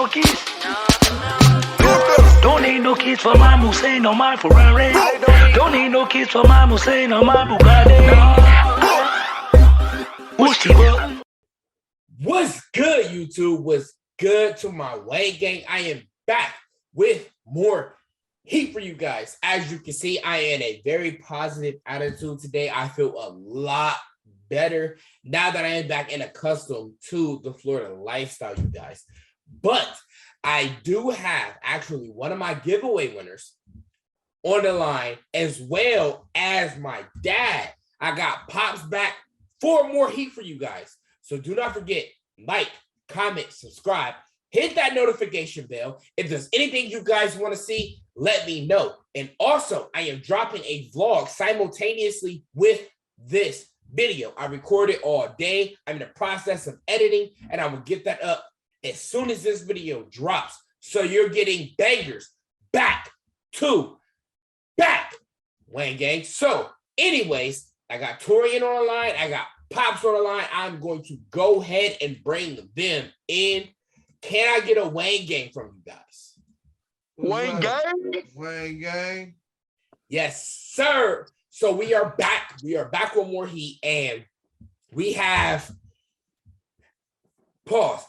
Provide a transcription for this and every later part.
no keys. Don't need no keys for my Hussein or my Ferrari. Don't need no keys for my Hussein or my Bugatti. Push the button. What's good, YouTube? What's good to my Wayne gang? I am back with more heat for you guys. As you can see, I am in a very positive attitude today. I feel a lot better now that I am back and accustomed to the Florida lifestyle, you guys. But I do have actually one of my giveaway winners on the line, as well as my dad. I got Pops back for more heat for you guys. So do not forget, like, comment, subscribe, hit that notification bell. If there's anything you guys want to see, let me know. And also, I am dropping a vlog simultaneously with this video. I recorded all day. I'm in the process of editing, and I will get that up as soon as this video drops. So you're getting bangers back to back, Wayne gang. So anyways, I got Torian on the line. I got Pops on the line. I'm going to go ahead and bring them in. Can I get a Wayne gang from you guys? Wayne gang? Wayne gang. Yes, sir. So we are back. We are back with more heat, and we have pause.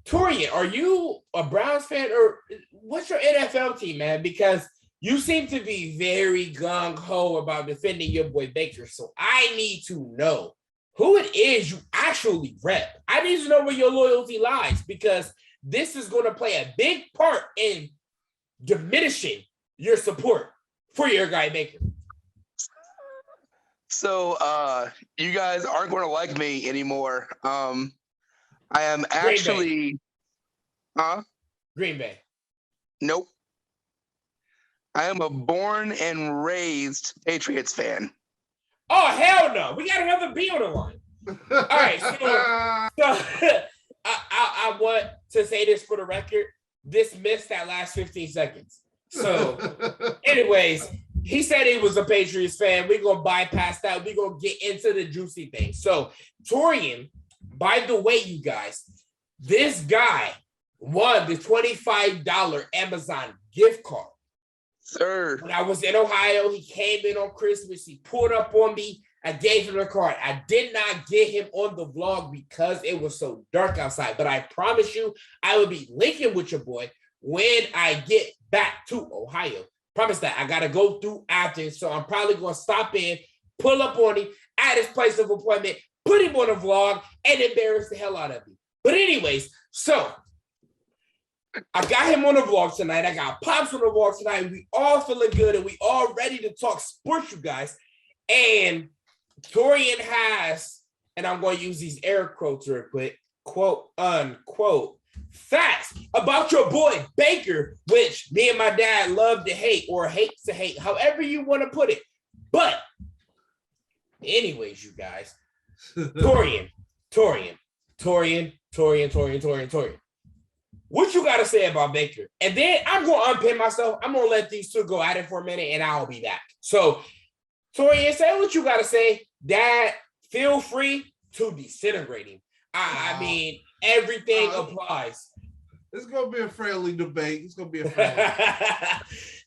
Torian, are you a Browns fan, or what's your NFL team, man? Because you seem to be very gung-ho about defending your boy Baker. So I need to know who it is you actually rep. I need to know where your loyalty lies, because this is going to play a big part in diminishing your support for your guy Baker. So you guys aren't going to like me anymore. I am actually Green Bay. Nope. I am a born and raised Patriots fan. Oh, hell no. We got another B on the line. All right, so I want to say this for the record. This missed that last 15 seconds. So, anyways, he said he was a Patriots fan. We're going to bypass that. We're going to get into the juicy thing. So, Torian, by the way, you guys, this guy won the $25 Amazon gift card. Sir. When I was in Ohio, he came in on Christmas. He pulled up on me. I gave him the card. I did not get him on the vlog because it was so dark outside. But I promise you, I will be linking with your boy when I get back to Ohio. Promise that. I got to go through Athens, so I'm probably going to stop in, pull up on him at his place of appointment, put him on a vlog, and embarrass the hell out of him. But anyways, so I got him on the vlog tonight. I got Pops on the vlog tonight. We all feeling good, and we all ready to talk sports, you guys. And Torian has, and I'm going to use these air quotes real quick, quote, unquote, facts about your boy Baker, which me and my dad love to hate or hates to hate, however you want to put it. But anyways, you guys, Torian. What you got to say about Baker? And then I'm going to unpin myself. I'm going to let these two go at it for a minute, and I'll be back. So, Torian, say what you got to say. Dad, feel free to disintegrate him. I mean, everything applies. It's going to be a friendly debate. It's going to be a friendly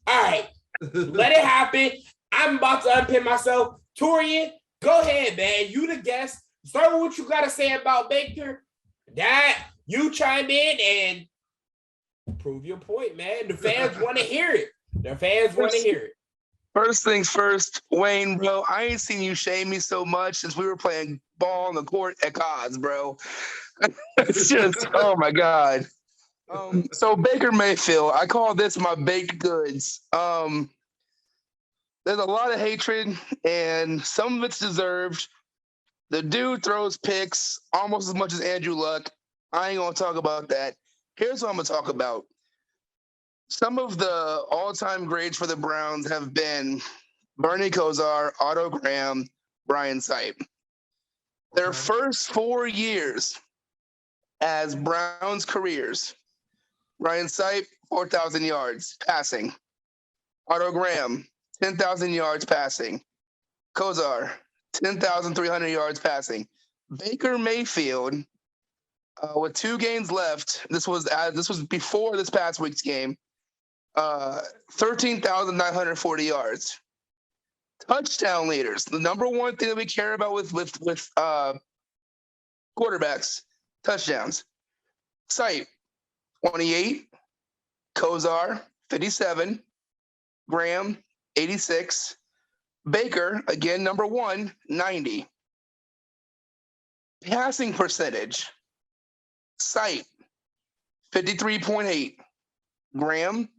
All right. Let it happen. I'm about to unpin myself. Torian, go ahead, man. You the guest. Start with what you got to say about Baker. Dad, you chime in and prove your point, man. The fans want to hear it. First things first, Wayne, bro, I ain't seen you shame me so much since we were playing ball on the court at Cos, bro. It's just, oh my God. So Baker Mayfield, I call this my baked goods. There's a lot of hatred, and some of it's deserved. The dude throws picks almost as much as Andrew Luck. I ain't gonna talk about that. Here's what I'm gonna talk about. Some of the all-time greats for the Browns have been Bernie Kosar, Otto Graham, Brian Sipe. Their first 4 years as Browns careers, Brian Sipe, 4,000 yards passing. Otto Graham, 10,000 yards passing. Kosar, 10,300 yards passing. Baker Mayfield, with 2 games left. This was before this past week's game. 13,940 yards. Touchdown leaders. The number one thing that we care about with quarterbacks, touchdowns. Sight, 28. Kosar, 57. Graham, 86. Baker, again, number 1, 90. Passing percentage. Sight, 53.8. Graham,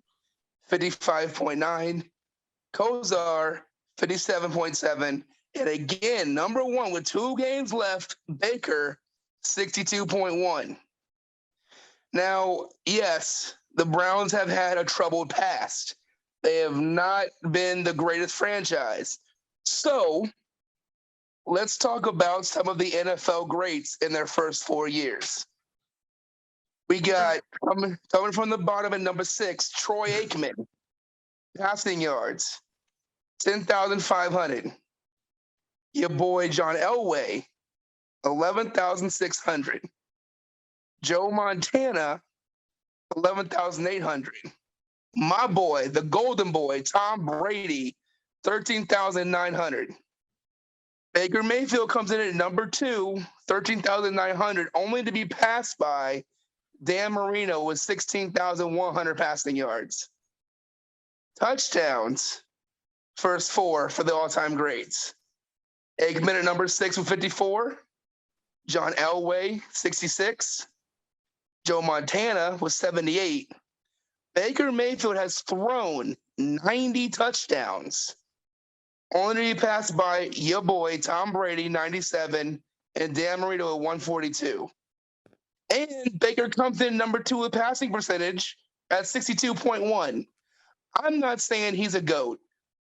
55.9. Kosar, 57.7. And again, number 1 with 2 games left, Baker, 62.1. Now, yes, the Browns have had a troubled past. They have not been the greatest franchise. So let's talk about some of the NFL greats in their first 4 years. We got, coming from the bottom at number 6, Troy Aikman, passing yards, 10,500. Your boy John Elway, 11,600. Joe Montana, 11,800. My boy, the golden boy, Tom Brady, 13,900. Baker Mayfield comes in at number 2, 13,900, only to be passed by Dan Marino with 16,100 passing yards. Touchdowns, first 4 for the all-time greats. Aikman at number 6 with 54. John Elway, 66. Joe Montana with 78. Baker Mayfield has thrown 90 touchdowns, only to be passed by your boy Tom Brady, 97, and Dan Marino at 142. And Baker comes in number 2 with passing percentage at 62.1. I'm not saying he's a GOAT.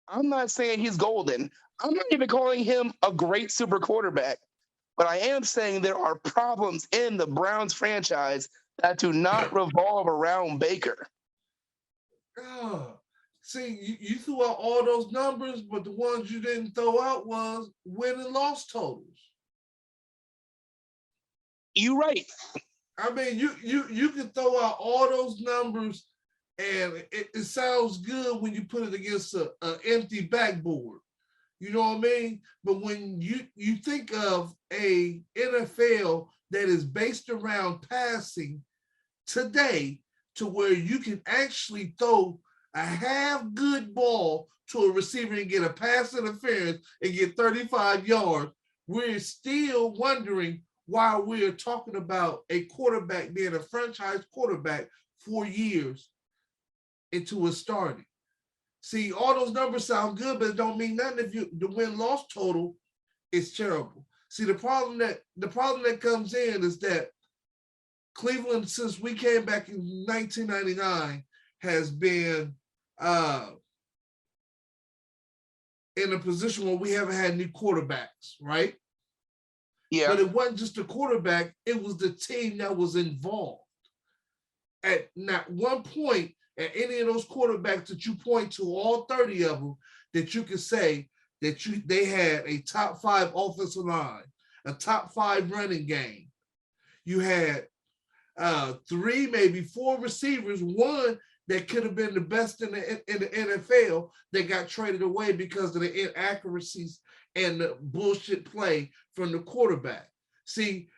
I'm not saying he's golden. I'm not even calling him a great super quarterback. But I am saying there are problems in the Browns franchise that do not revolve around Baker. Oh, see, you threw out all those numbers, but the ones you didn't throw out was win and loss totals. You're right. I mean, you can throw out all those numbers, and it sounds good when you put it against an empty backboard. You know what I mean? But when you think of a NFL that is based around passing today, to where you can actually throw a half good ball to a receiver and get a pass interference and get 35 yards, we're still wondering why we're talking about a quarterback being a franchise quarterback 4 years into his starting. See, all those numbers sound good, but it don't mean nothing if the win-loss total is terrible. See, the problem that comes in is that Cleveland, since we came back in 1999, has been in a position where we haven't had new quarterbacks, right? Yeah. But it wasn't just the quarterback, it was the team that was involved. At not one point, at any of those quarterbacks that you point to, all 30 of them, that you could say that they had a top 5 offensive line, a top 5 running game. You had 3, maybe 4 receivers, one that could have been the best in the NFL that got traded away because of the inaccuracies and the bullshit play from the quarterback. See,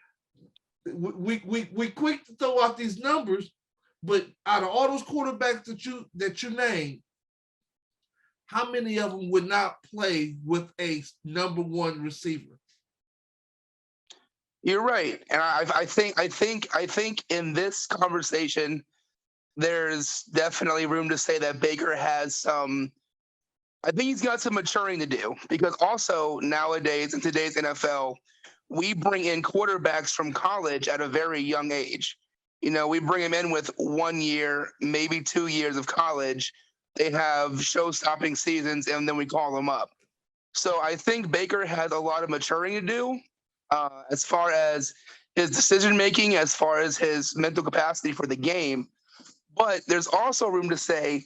we quick to throw out these numbers, but out of all those quarterbacks that you named, how many of them would not play with a number 1 receiver? You're right, and I think in this conversation, there's definitely room to say that Baker has some. I think he's got some maturing to do, because also nowadays in today's NFL, we bring in quarterbacks from college at a very young age. You know, we bring them in with 1 year, maybe 2 years of college. They have show-stopping seasons, and then we call them up. So I think Baker has a lot of maturing to do. As far as his decision-making, as far as his mental capacity for the game. But there's also room to say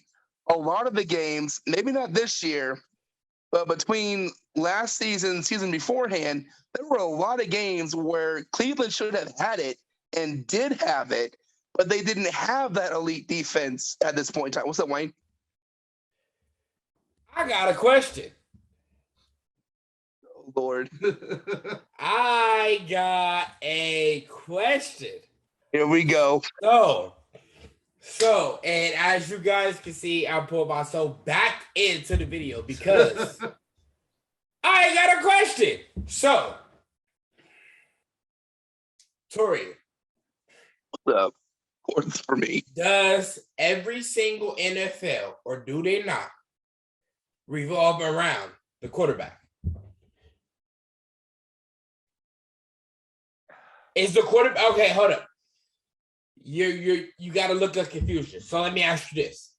a lot of the games, maybe not this year, but between last season beforehand, there were a lot of games where Cleveland should have had it and did have it, but they didn't have that elite defense at this point in time. What's up, Wayne? I got a question. Oh, Lord. I got a question. Here we go. So, and as you guys can see, I pulled myself back into the video because I got a question. So, Torian, What's up? Of course, for me. does every single NFL, or do they not, revolve around the quarterback? Is the quarterback okay? Hold up. You got to look at confusion. So let me ask you this: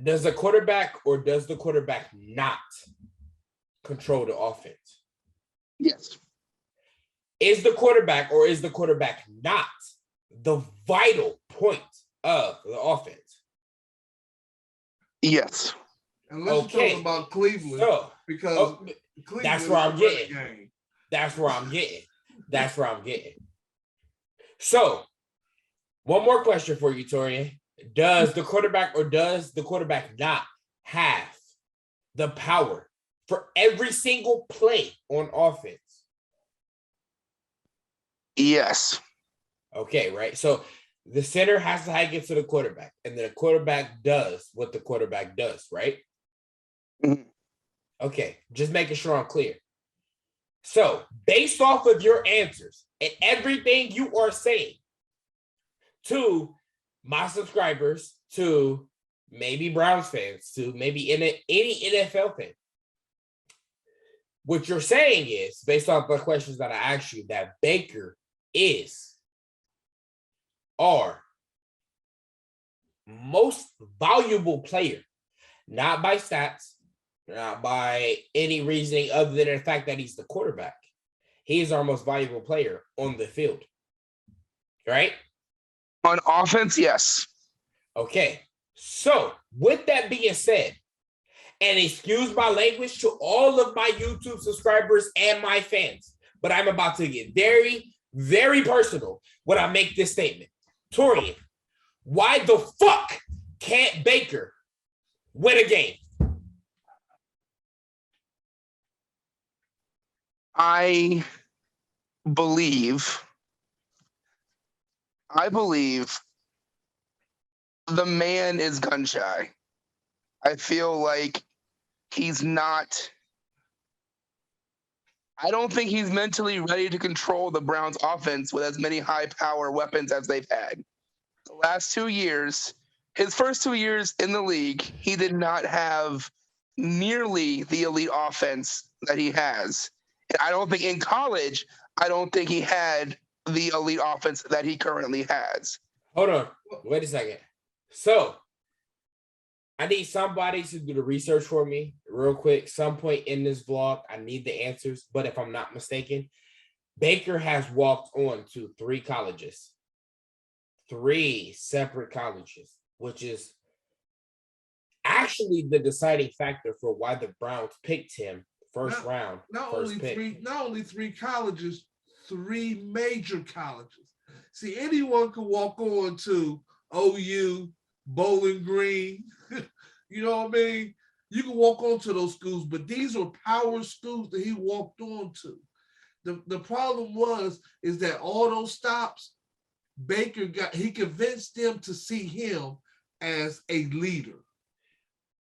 does the quarterback or does the quarterback not control the offense? Yes. Is the quarterback or is the quarterback not the vital point of the offense? Unless Okay. you're talking about Cleveland, So, because Cleveland that's is where a I'm running getting. game. That's where I'm getting. So, one more question for you, Torian. Does the quarterback or does the quarterback not have the power for every single play on offense? Yes. Okay, right? So the center has to hike it to the quarterback, and then the quarterback does what the quarterback does, right? Mhm. Okay, just making sure I'm clear. So, based off of your answers and everything you are saying to my subscribers, to maybe Browns fans, to maybe any NFL fan, what you're saying is, based off the questions that I asked you, that Baker is our most valuable player, not by stats, not by any reasoning other than the fact that he's the quarterback. He is our most valuable player on the field, right? On offense, yes. Okay, so with that being said, and excuse my language to all of my YouTube subscribers and my fans, but I'm about to get very, very personal when I make this statement. Torian, why the fuck can't Baker win a game? I believe the man is gun shy. I feel like he's not. I don't think he's mentally ready to control the Browns offense with as many high power weapons as they've had. The last 2 years, his first 2 years in the league, he did not have nearly the elite offense that he has. And I don't think in college, I don't think he had the elite offense that he currently has. Hold on, wait a second. So, I need somebody to do the research for me real quick. Some point in this vlog, I need the answers. But if I'm not mistaken, Baker has walked on to 3 colleges, 3 separate colleges, which is actually the deciding factor for why the Browns picked him first round. Not first only pick. not only 3 colleges, 3 major colleges. See, anyone can walk on to OU, Bowling Green. You know what I mean? You can walk on to those schools, but these are power schools that he walked on to. The problem is that all those stops, Baker he convinced them to see him as a leader.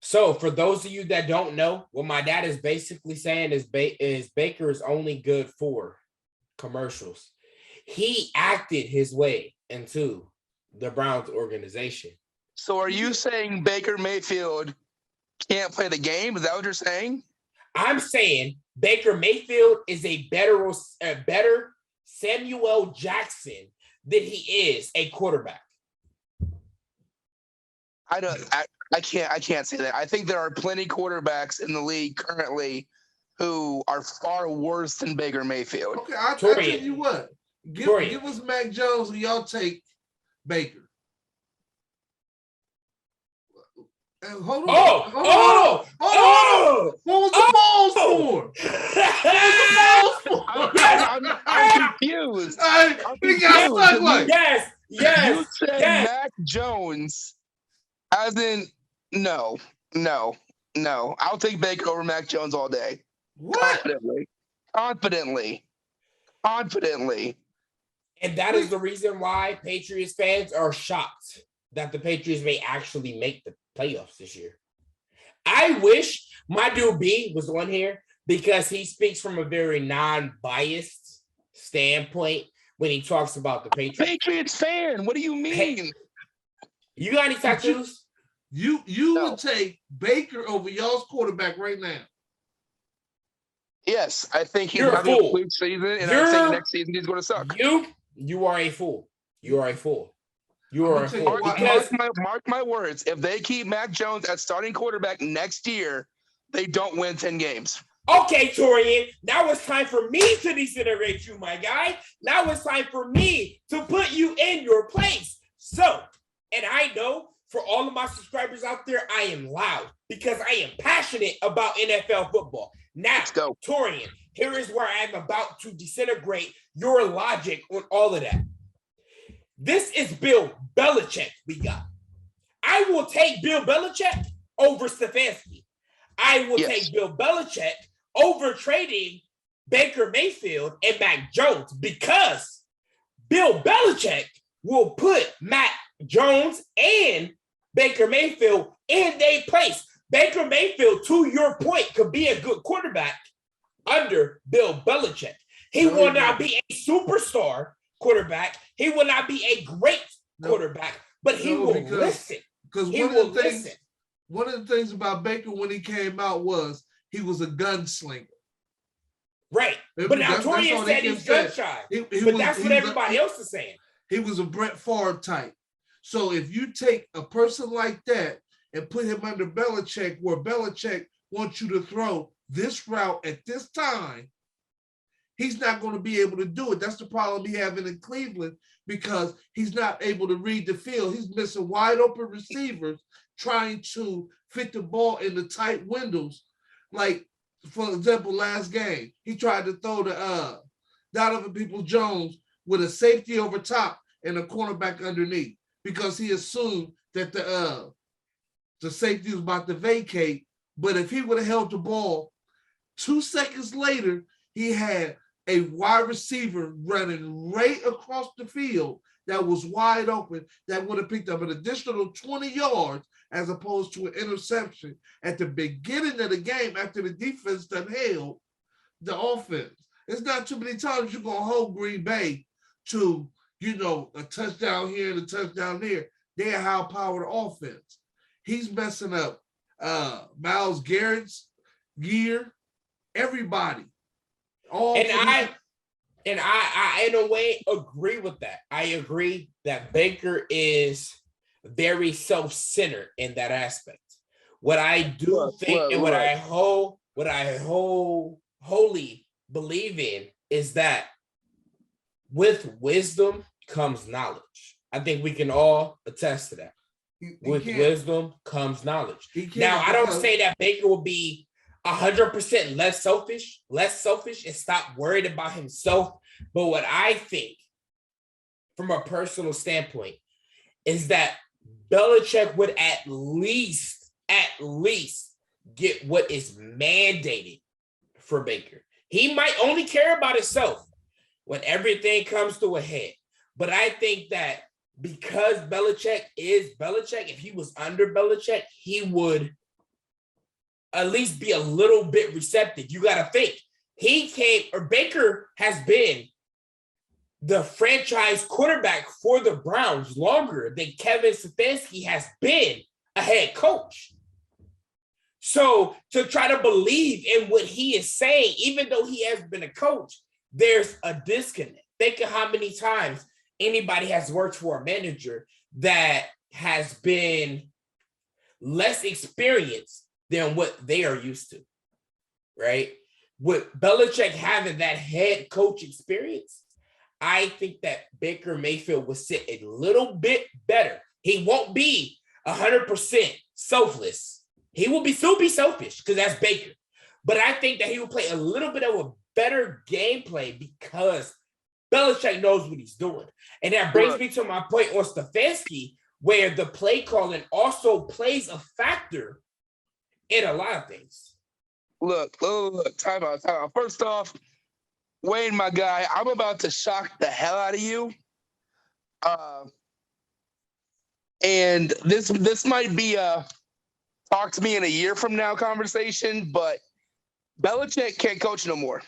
So for those of you that don't know, what my dad is basically saying is Baker is only good for commercials. He acted his way into the Browns organization. So are you saying Baker Mayfield can't play the game? Is that what you're saying? I'm saying Baker Mayfield is a better Samuel Jackson than he is a quarterback. I can't say that. I think there are plenty quarterbacks in the league currently who are far worse than Baker Mayfield. Okay, I'll tell you what. Give us Mac Jones and y'all take Baker. Hold on. Oh! What was the balls for? I'm confused. He got stuck like. Yes. You said Mac Jones, as in no. I'll take Baker over Mac Jones all day. What? Confidently. And that is the reason why Patriots fans are shocked that the Patriots may actually make the playoffs this year. I wish my dude B was on here because he speaks from a very non-biased standpoint when he talks about the Patriots. Patriots fan, what do you mean? You got any tattoos? You would take Baker over y'all's quarterback right now. Yes, I think he's You're a having a fool. weak season, and I think next season he's going to suck. You are a fool. You are a fool. You are a fool. Mark my words. If they keep Mac Jones as starting quarterback next year, they don't win 10 games. Okay, Torian, now it's time for me to decelerate you, my guy. Now it's time for me to put you in your place. So, and I know for all of my subscribers out there, I am loud because I am passionate about NFL football. Now, let's go. Torian, here is where I'm about to disintegrate your logic on all of that. This is Bill Belichick we got. I will take Bill Belichick over Stefanski. I will take Bill Belichick over trading Baker Mayfield and Mac Jones because Bill Belichick will put Mac Jones and Baker Mayfield in their place. Baker Mayfield, to your point, could be a good quarterback under Bill Belichick. He will not be a superstar quarterback. He will not be a great quarterback, but he will listen. Because one of the things about Baker when he came out was he was a gunslinger. Right. But now Torian said he's gun shy. But that's what everybody else is saying. He was a Brett Favre type. So if you take a person like that and put him under Belichick, where Belichick wants you to throw this route at this time, he's not going to be able to do it. That's the problem he having in Cleveland because he's not able to read the field. He's missing wide open receivers trying to fit the ball in the tight windows. Like, for example, last game, he tried to throw the Donovan Peoples-Jones with a safety over top and a cornerback underneath because he assumed that the safety was about to vacate. But if he would have held the ball, 2 seconds later, he had a wide receiver running right across the field that was wide open that would have picked up an additional 20 yards as opposed to an interception at the beginning of the game after the defense done held the offense. It's not too many times you're going to hold Green Bay to, a touchdown here and a touchdown there. They're a high-powered offense. He's messing up Myles Garrett's gear, everybody. I in a way agree with that. I agree that Baker is very self-centered in that aspect. What I do think and what I wholly believe in is that with wisdom comes knowledge. I think we can all attest to that. With wisdom comes knowledge. Now, I don't say that Baker will be 100% less selfish and stop worried about himself. But what I think from a personal standpoint is that Belichick would at least get what is mandated for Baker. He might only care about himself when everything comes to a head. But I think that because Belichick is Belichick, if he was under Belichick, he would at least be a little bit receptive. You got to think Baker has been the franchise quarterback for the Browns longer than Kevin Stefanski has been a head coach. So to try to believe in what he is saying, even though he has been a coach, there's a disconnect. Think of how many times anybody has worked for a manager that has been less experienced than what they are used to, right? With Belichick having that head coach experience, I think that Baker Mayfield will sit a little bit better. He won't be 100% selfless. He will still be selfish because that's Baker. But I think that he will play a little bit of a better gameplay because Belichick knows what he's doing. And that brings me to my point on Stefanski, where the play calling also plays a factor in a lot of things. Look, time out. First off, Wayne, my guy, I'm about to shock the hell out of you. And this might be a talk to me in a year from now conversation, but Belichick can't coach no more.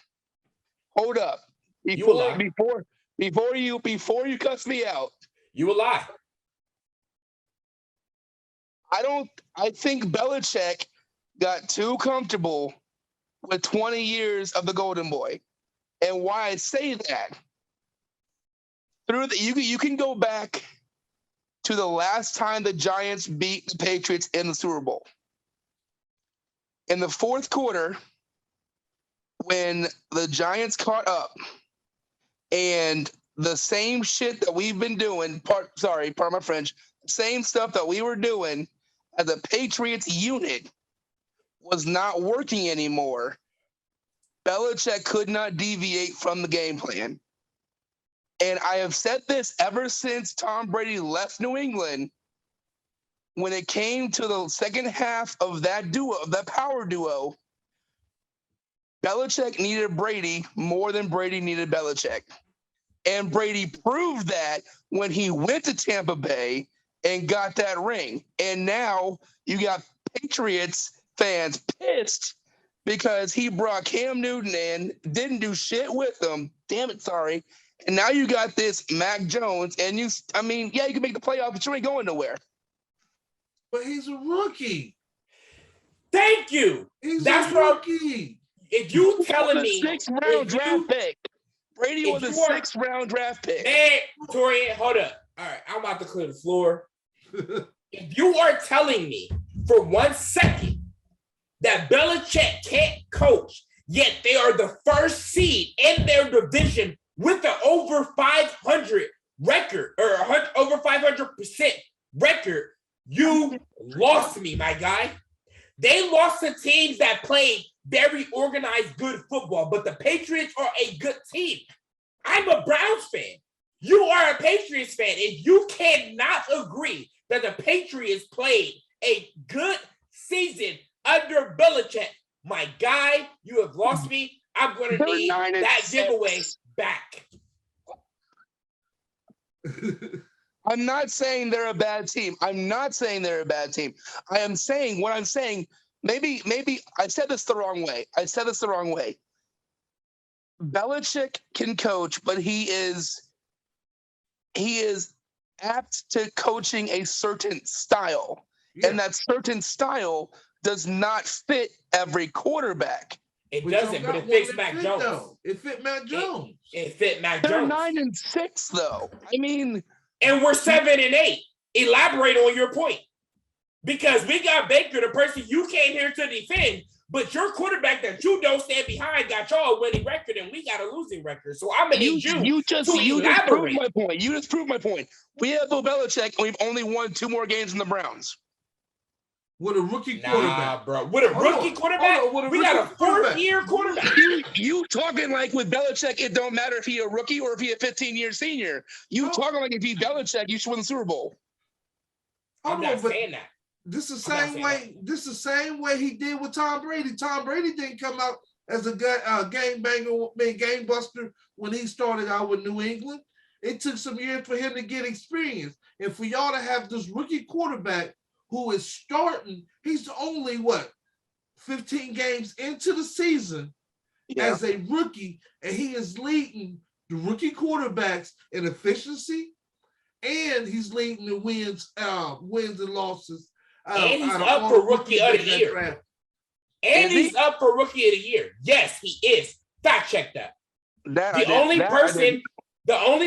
Hold up. Before you cuss me out. You will lie. I think Belichick got too comfortable with 20 years of the Golden Boy. And why I say that, you can go back to the last time the Giants beat the Patriots in the Super Bowl. In the fourth quarter, when the Giants caught up and the same shit that we've been doing, pardon my French, same stuff that we were doing as a Patriots unit was not working anymore, Belichick could not deviate from the game plan. And I have said this ever since Tom Brady left New England. When it came to the second half of that power duo, Belichick needed Brady more than Brady needed Belichick. And Brady proved that when he went to Tampa Bay and got that ring. And now you got Patriots fans pissed because he brought Cam Newton in, didn't do shit with them. Damn it, sorry. And now you got this Mac Jones, and you can make the playoffs, but you ain't going nowhere. But he's a rookie. Thank you. That's a rookie. If you telling me sixth-round draft pick. Brady was a sixth-round draft pick. Hey, Torian, hold up. All right, I'm about to clear the floor. If you are telling me for 1 second that Belichick can't coach, yet they are the first seed in their division with an over 500 record or over 500% record, you lost me, my guy. They lost to teams that played very organized, good football, but the Patriots are a good team. I'm a Browns fan. You are a Patriots fan, and you cannot agree that the Patriots played a good season under Belichick. My guy, you have lost me. I'm going to need that giveaway back. I'm not saying they're a bad team. I am saying what I'm saying. Maybe I said this the wrong way. Belichick can coach, but he is apt to coaching a certain style. Yeah. And that certain style does not fit every quarterback. It doesn't, but it fits Mac Jones. It fit Mac Jones. It fit Mac They're Jones. 9-6 though. I mean, and we're 7-8. Elaborate on your point. Because we got Baker, the person you came here to defend, but your quarterback that you don't stand behind got y'all a winning record, and we got a losing record. So I'm gonna need you to elaborate. You just proved my point. We have Bill Belichick, and we've only won 2 more games than the Browns. With a rookie quarterback. Bro. With a rookie quarterback? We got a fourth-year quarterback. You talking like with Belichick, it don't matter if he a rookie or if he a 15-year senior. You talking like if he Belichick, you should win the Super Bowl. I'm not saying that. This is the same way. This is the same way he did with Tom Brady. Tom Brady didn't come out as a game buster when he started out with New England. It took some years for him to get experience, and for y'all to have this rookie quarterback who is starting. He's only 15 games into the season as a rookie, and he is leading the rookie quarterbacks in efficiency, and he's leading the wins and losses. And he's up for Rookie of the Year. And he's up for Rookie of the Year. Yes, he is. Fact check that. The only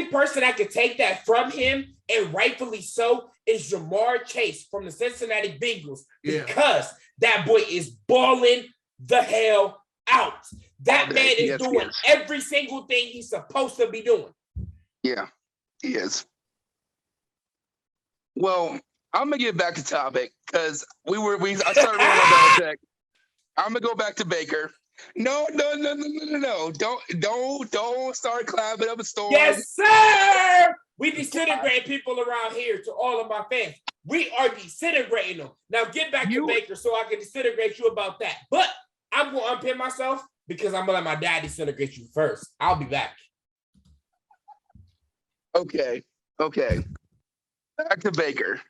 person that could take that from him, and rightfully so, is Jamar Chase from the Cincinnati Bengals. Because that boy is balling the hell out. That man is doing every single thing he's supposed to be doing. Yeah, he is. Well, I'm gonna get back to topic because I started rolling on Belichick. I'm gonna go back to Baker. No. Don't start clapping up a storm. Yes, sir. We disintegrate people around here. To all of my fans, we are disintegrating them. Now get back to Baker so I can disintegrate you about that. But I'm gonna unpin myself because I'm gonna let my dad disintegrate you first. I'll be back. Okay. Back to Baker.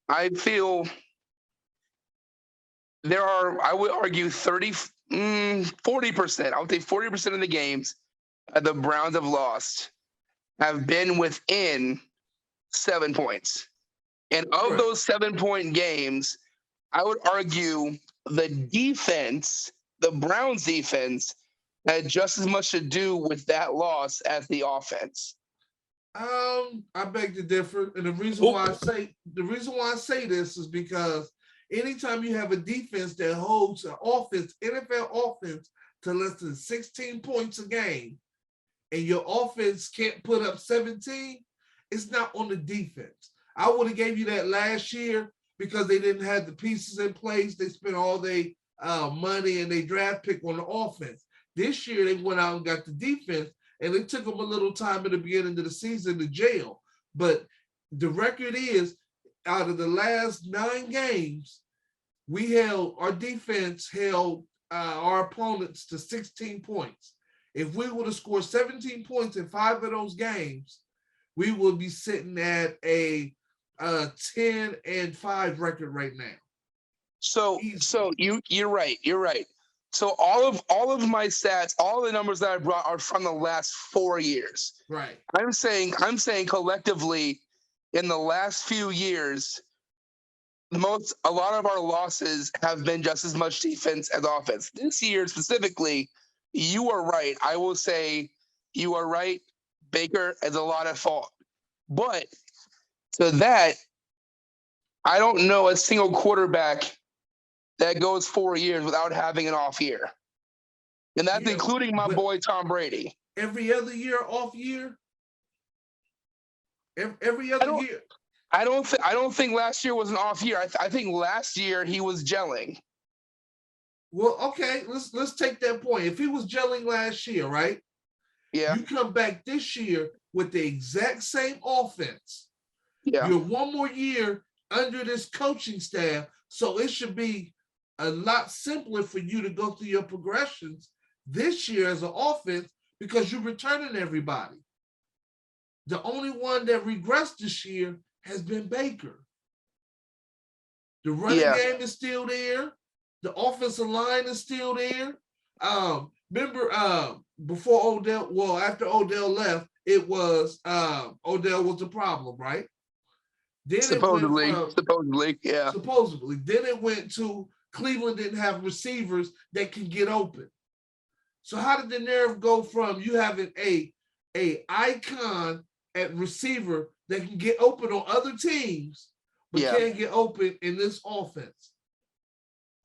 I feel there are, I would argue 40%. I would say 40% of the games the Browns have lost have been within 7 points. And of those 7-point games, I would argue the defense, the Browns defense, had just as much to do with that loss as the offense. I beg to differ, and the reason why I say this is because anytime you have a defense that holds an offense, NFL offense, to less than 16 points a game, and your offense can't put up 17, it's not on the defense. I would have gave you that last year because they didn't have the pieces in place. They spent all their money and their draft pick on the offense. This year they went out and got the defense. And it took them a little time at the beginning of the season to gel. But the record is, out of the last 9 games, our defense held our opponents to 16 points. If we would have scored 17 points in 5 of those games, we would be sitting at a 10-5 record right now. So you're right. So all of my stats, all the numbers that I brought are from the last 4 years. Right. I'm saying collectively in the last few years, a lot of our losses have been just as much defense as offense. This year specifically, you are right. I will say you are right. Baker has a lot at fault. But to that, I don't know a single quarterback that goes 4 years without having an off year. And that's including my boy Tom Brady. Every other year, off year? Every other year? I don't think last year was an off year. I think last year he was gelling. Well, okay, let's take that point. If he was gelling last year, right? Yeah. You come back this year with the exact same offense. Yeah. You're one more year under this coaching staff, so it should be a lot simpler for you to go through your progressions this year as an offense because you're returning everybody. The only one that regressed this year has been Baker. The running game is still there. The offensive line is still there. Remember before after Odell left, it was Odell was the problem, right? Then supposedly. Then it went to Cleveland didn't have receivers that can get open. So how did the narrative go from you having a icon at receiver that can get open on other teams, but can't get open in this offense?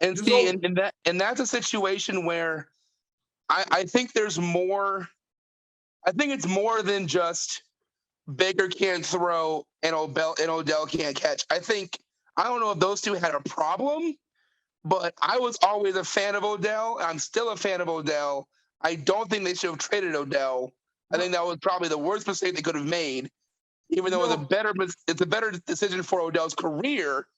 And see, and that's a situation where I think there's more. I think it's more than just Baker can't throw and Odell can't catch. I don't know if those two had a problem. But I was always a fan of Odell. I'm still a fan of Odell. I don't think they should have traded Odell. I think that was probably the worst mistake they could have made, even though it's a better decision for Odell's career.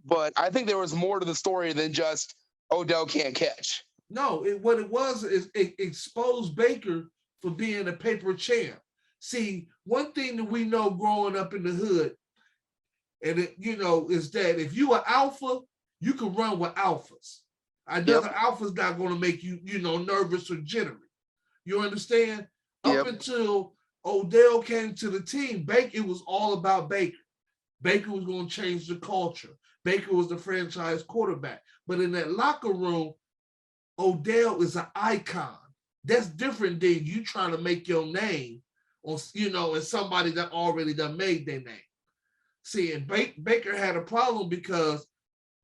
But I think there was more to the story than just Odell can't catch. No, what it was is it exposed Baker for being a paper champ. See, one thing that we know growing up in the hood, and is that if you are alpha, you can run with alphas. Another alpha's not going to make you, nervous or jittery. You understand? Up until Odell came to the team, it was all about Baker. Baker was going to change the culture. Baker was the franchise quarterback. But in that locker room, Odell is an icon. That's different than you trying to make your name or, as somebody that already done made their name. See, and Baker had a problem because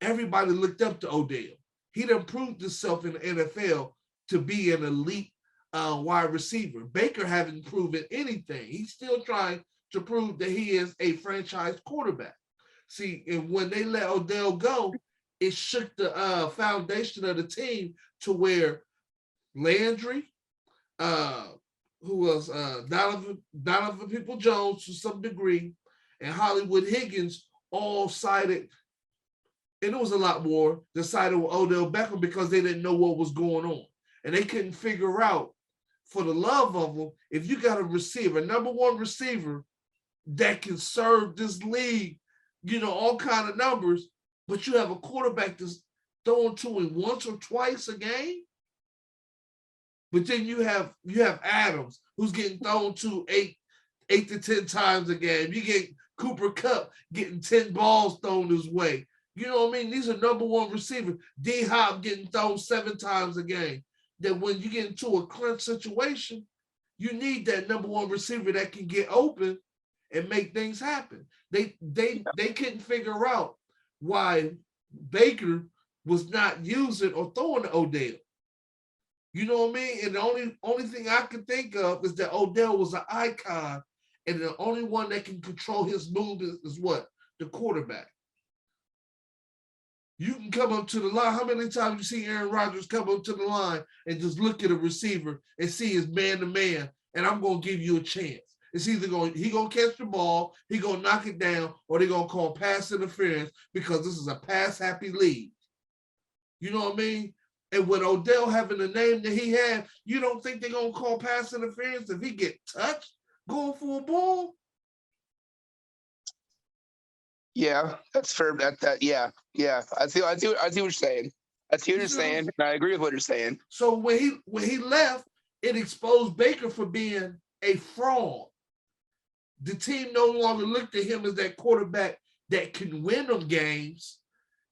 everybody looked up to Odell. He done proved himself in the NFL to be an elite wide receiver. Baker hasn't proven anything. He's still trying to prove that he is a franchise quarterback. See, and when they let Odell go, it shook the foundation of the team to where Landry, who was Donovan People-Jones to some degree, and Hollywood Higgins all sided, and it was a lot more, decided with Odell Beckham because they didn't know what was going on. And they couldn't figure out, for the love of them, if you got a receiver, number one receiver that can serve this league, all kind of numbers, but you have a quarterback that's throwing to him once or twice a game. But then you have Adams, who's getting thrown to eight to 10 times a game. You get Cooper Kupp getting 10 balls thrown his way. You know what I mean? These are number one receivers. D-Hop getting thrown 7 times a game. That when you get into a clinch situation, you need that number one receiver that can get open and make things happen. They couldn't figure out why Baker was not using or throwing to Odell. You know what I mean? And the only thing I can think of is that Odell was an icon, and the only one that can control his movement is what? The quarterback. You can come up to the line. How many times you see Aaron Rodgers come up to the line and just look at a receiver and see his man-to-man, and I'm going to give you a chance. It's either he going to catch the ball, he going to knock it down, or they're going to call pass interference because this is a pass-happy league. You know what I mean? And with Odell having the name that he had, you don't think they're going to call pass interference if he get touched going for a ball? Yeah, that's fair. Yeah. I see what you're saying. I see what you're saying, and I agree with what you're saying. So when he left, it exposed Baker for being a fraud. The team no longer looked at him as that quarterback that can win them games.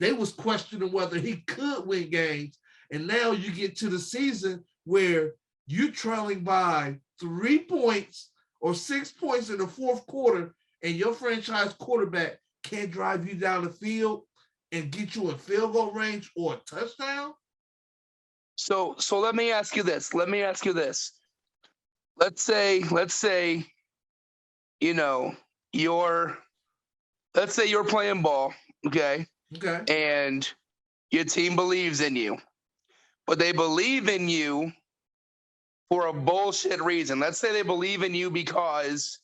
They was questioning whether he could win games. And now you get to the season where you're trailing by 3 points or 6 points in the fourth quarter, and your franchise quarterback can't drive you down the field and get you in field goal range or a touchdown. So let me ask you this. Let's say, you're playing ball, okay? Okay. And your team believes in you, but they believe in you for a bullshit reason. Let's say they believe in you because,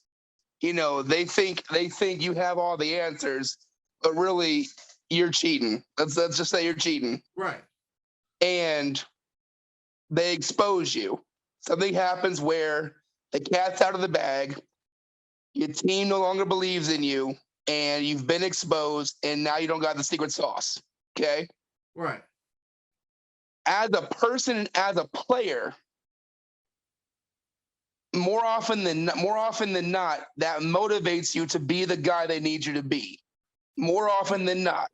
they think you have all the answers, but really you're cheating. Let's just say you're cheating. Right. And they expose you. Something happens where the cat's out of the bag, your team no longer believes in you, and you've been exposed, and now you don't got the secret sauce. Okay? Right. As a person, as a player, more often than not, that motivates you to be the guy they need you to be. More often than not.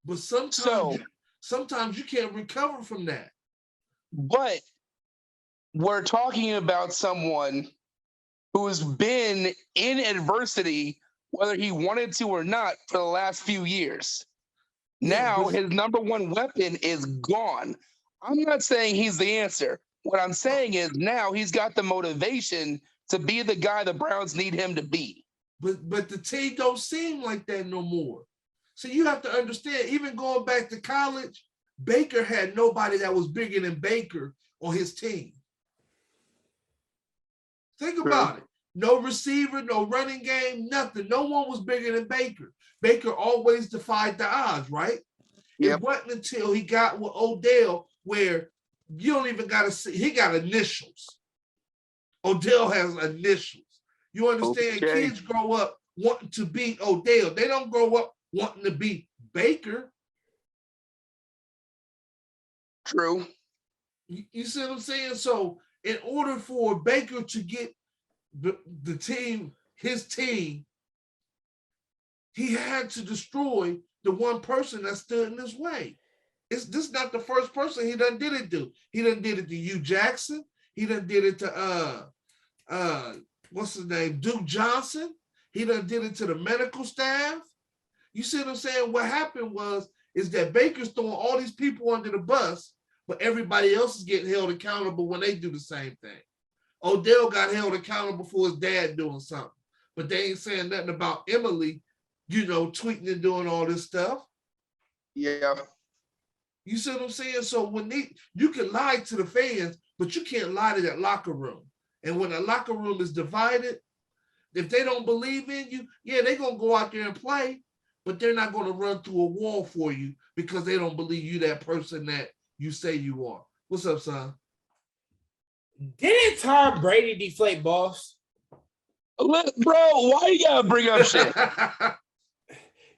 But sometimes you can't recover from that. But we're talking about someone who's been in adversity, whether he wanted to or not, for the last few years. Now his number one weapon is gone. I'm not saying he's the answer. What I'm saying is now he's got the motivation to be the guy the Browns need him to be. But the team don't seem like that no more. So you have to understand, even going back to college, Baker had nobody that was bigger than Baker on his team. Think about it. No receiver, no running game, nothing. No one was bigger than Baker. Baker always defied the odds, right? Yep. It wasn't until he got with Odell where you don't even got to see. He got initials. Odell has initials. You understand? Okay. Kids grow up wanting to beat Odell. They don't grow up wanting to beat Baker. True. You see what I'm saying? So in order for Baker to get the team, his team, he had to destroy the one person that stood in his way. This is not the first person he done did it to. He done did it to Hugh Jackson. He done did it to what's his name? Duke Johnson. He done did it to the medical staff. You see what I'm saying? What happened is that Baker's throwing all these people under the bus, but everybody else is getting held accountable when they do the same thing. Odell got held accountable for his dad doing something, but they ain't saying nothing about Emily, tweeting and doing all this stuff. Yeah. You see what I'm saying? So when you can lie to the fans, but you can't lie to that locker room. And when a locker room is divided, if they don't believe in you, yeah, they're going to go out there and play, but they're not going to run through a wall for you because they don't believe you that person that you say you are. What's up, son? Didn't Tom Brady deflate balls? Look, bro, why you gotta bring up shit?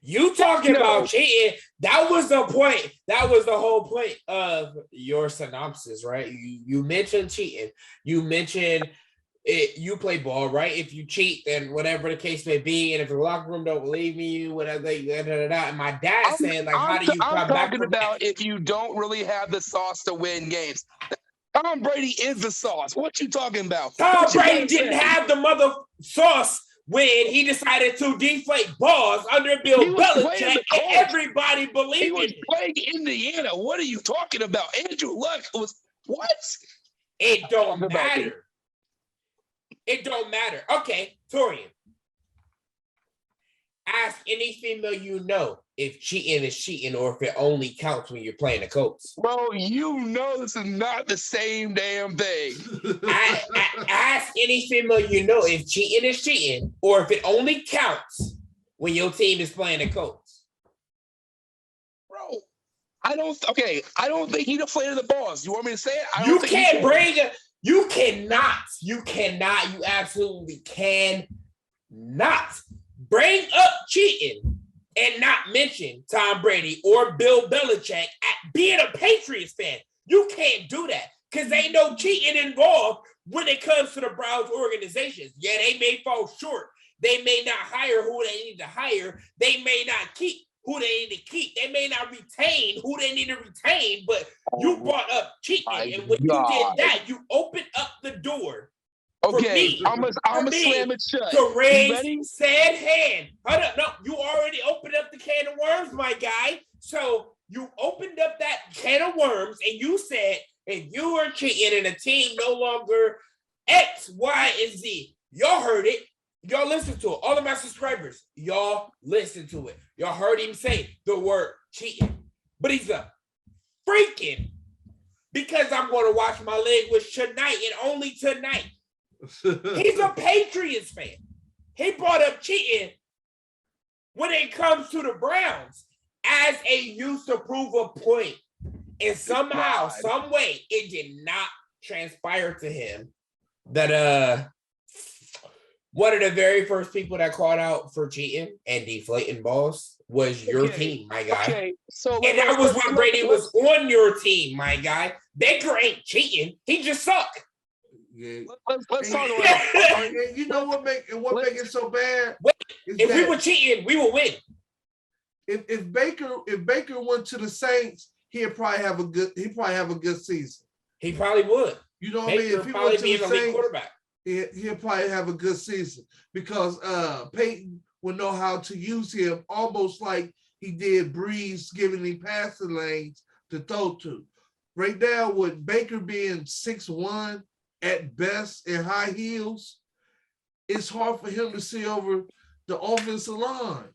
You talking about cheating? That was the point. That was the whole point of your synopsis, right? You mentioned cheating. You mentioned it. You play ball, right? If you cheat, then whatever the case may be, and if the locker room don't believe in you, whatever. And my dad said, like, how do you come back? I'm talking about if you don't really have the sauce to win games. Tom Brady is the sauce. What you talking about? Tom Brady didn't have the mother sauce when he decided to deflate balls under Bill Belichick, and everybody believed he was in it. playing Indiana. What are you talking about? Andrew Luck was what? It don't matter. It don't matter. Okay, Torian. Ask any female you know if cheating is cheating or if it only counts when you're playing the Colts. Bro, you know this is not the same damn thing. Ask any female you know if cheating is cheating or if it only counts when your team is playing the Colts. Bro, I don't think he deflated the balls. You want me to say it? You absolutely cannot bring up cheating and not mention Tom Brady or Bill Belichick at being a Patriots fan. You can't do that because ain't no cheating involved when it comes to the Browns organizations. Yeah, they may fall short. They may not hire who they need to hire. They may not keep who they need to keep. They may not retain who they need to retain, but you brought up cheating. And when you did that, you opened up the door. Okay, I'm gonna slam it shut. To raise said hand. Hold up, no, you already opened up the can of worms, my guy. So you opened up that can of worms and you said, if you were cheating and the team no longer X, Y, and Z, y'all heard it. Y'all listen to it. All of my subscribers, y'all listen to it. Y'all heard him say the word cheating. But he's a freaking, because I'm going to watch my language tonight and only tonight. He's a Patriots fan. He brought up cheating when it comes to the Browns as a use to prove a point. And somehow, some way, it did not transpire to him that one of the very first people that called out for cheating and deflating balls was your team, my guy. Okay, so and that was when Brady was on your team, my guy. Baker ain't cheating. He just sucked. Yeah. Let's talk about it. You know what make it so bad? If we were cheating, we would win. If Baker went to the Saints, he'd probably have a good season. He probably would. You know what I mean? If he went to the Saints, quarterback. He'll probably have a good season because Peyton will know how to use him almost like he did Breeze, giving him passing lanes to throw to. Right now, with Baker being 6'1", at best in high heels, it's hard for him to see over the offensive line.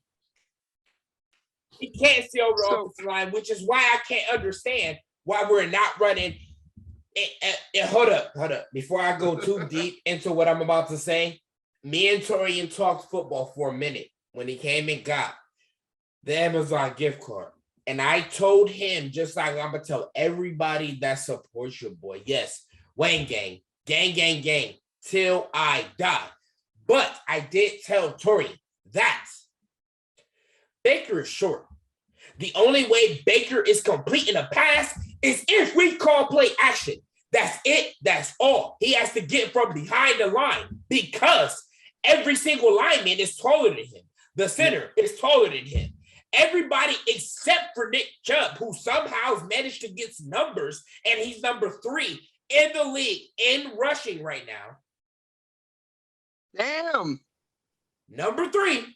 He can't see over the offensive line, which is why I can't understand why we're not running. Hold up. Before I go too deep into what I'm about to say, me and Torian talked football for a minute when he came and got the Amazon gift card. And I told him, just like I'm going to tell everybody that supports your boy, yes, Wayne Gang, gang, till I die. But I did tell Torian that Baker is short. The only way Baker is completing a pass is if we call play action. That's it. That's all. He has to get from behind the line because every single lineman is taller than him. The center is taller than him. Everybody except for Nick Chubb, who somehow managed to get numbers, and he's number 3 in the league in rushing right now. Damn. Number 3,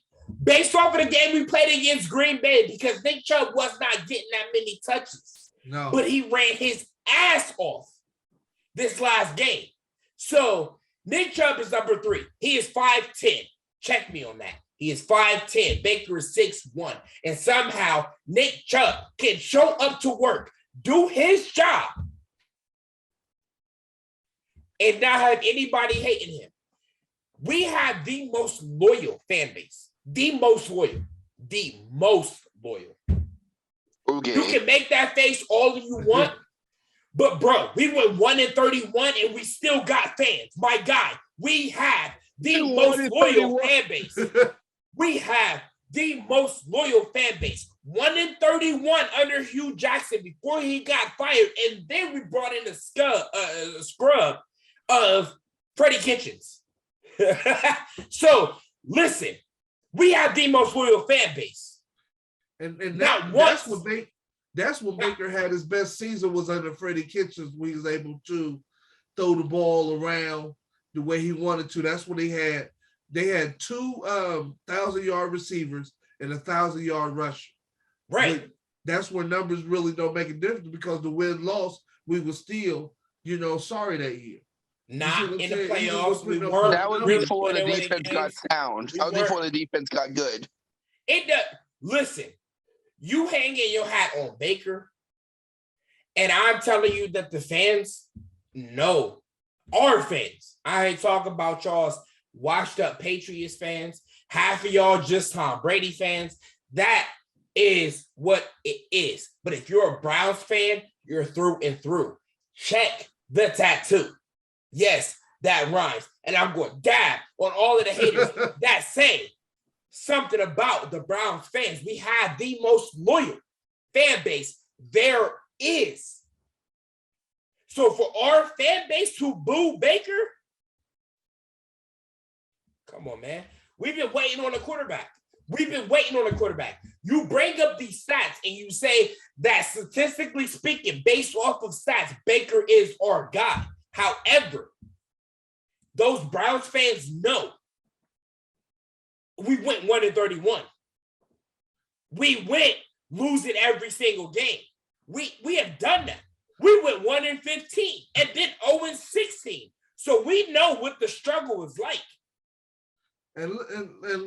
based off of the game we played against Green Bay, because Nick Chubb was not getting that many touches. No. But he ran his ass off this last game. So Nick Chubb is number 3. He is 5'10". Check me on that. He is 5'10". Baker is 6'1". And somehow Nick Chubb can show up to work, do his job, and not have anybody hating him. We have the most loyal fan base. The most loyal. The most loyal. Okay. You can make that face all you want, but bro, we went 1-31 and we still got fans. My guy, we have the most loyal fan base. We have the most loyal fan base. 1-31 under Hugh Jackson before he got fired, and then we brought in a scrub of Freddie Kitchens. So listen, we have the most loyal fan base. And that's when Baker had his best season was under Freddie Kitchens, where he was able to throw the ball around the way he wanted to. That's what they had. They had 2 1,000-yard receivers and 1,000-yard rusher. Right. But that's where numbers really don't make a difference, because the win-loss, we were still, sorry that year. Not in the playoffs. We weren't. That was really before the winning defense got games. sound. That was before the defense got good. Listen, you hanging your hat on Baker, and I'm telling you that the fans know, our fans. I ain't talking about y'all's washed up Patriots fans. Half of y'all just Tom Brady fans. That is what it is. But if you're a Browns fan, you're through and through. Check the tattoo. Yes, that rhymes. And I'm going to dab on all of the haters that say something about the Browns fans. We have the most loyal fan base there is. So for our fan base to boo Baker, come on, man. We've been waiting on a quarterback. You bring up these stats and you say that statistically speaking, based off of stats, Baker is our guy. However, those Browns fans know we went 1-31. We went losing every single game. We have done that. We went 1-15 and then 0-16. So we know what the struggle is like. And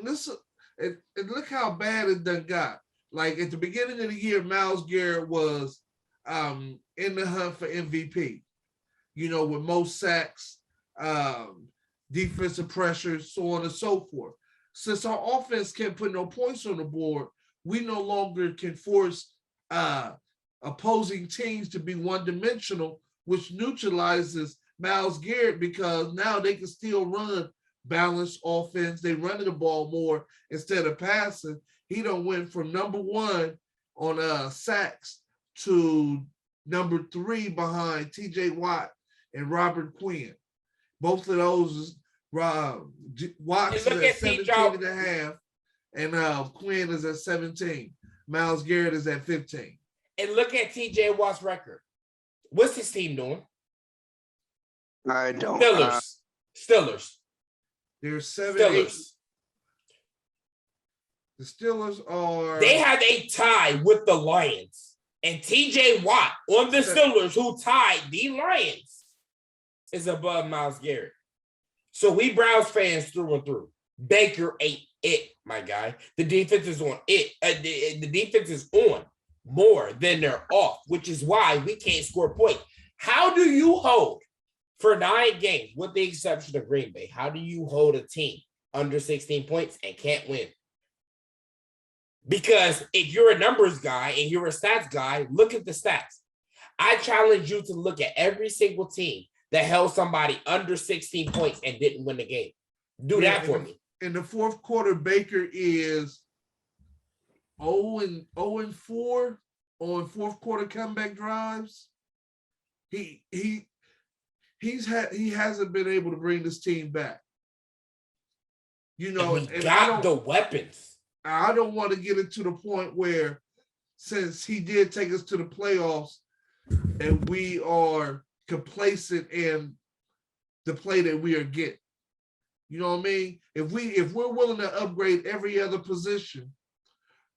listen, and look how bad it done got. Like at the beginning of the year, Myles Garrett was in the hunt for MVP. With most sacks, defensive pressures, so on and so forth. Since our offense can't put no points on the board, we no longer can force opposing teams to be one-dimensional, which neutralizes Myles Garrett, because now they can still run balanced offense. They running the ball more instead of passing. He done went from number 1 on sacks to number 3 behind T.J. Watt and Robert Quinn. Both of those, Watt is at 17.5, and Quinn is at 17. Myles Garrett is at 15. And look at T.J. Watt's record. What's his team doing? I don't. Steelers. They're 7-8. Steelers. The Steelers are. They have a tie with the Lions. And T.J. Watt on the Steelers, who tied the Lions, is above Myles Garrett. So we Browns fans through and through. Baker ain't it, my guy. The defense is on it. The defense is on more than they're off, which is why we can't score points. How do you hold for 9 games, with the exception of Green Bay? How do you hold a team under 16 points and can't win? Because if you're a numbers guy and you're a stats guy, look at the stats. I challenge you to look at every single team that held somebody under 16 points and didn't win the game. Do that for me. In the fourth quarter, Baker is 0-4 on fourth quarter comeback drives. He hasn't been able to bring this team back. And we got the weapons. I don't want to get it to the point where, since he did take us to the playoffs, and we are complacent in the play that we are getting. You know what I mean? If we're willing to upgrade every other position,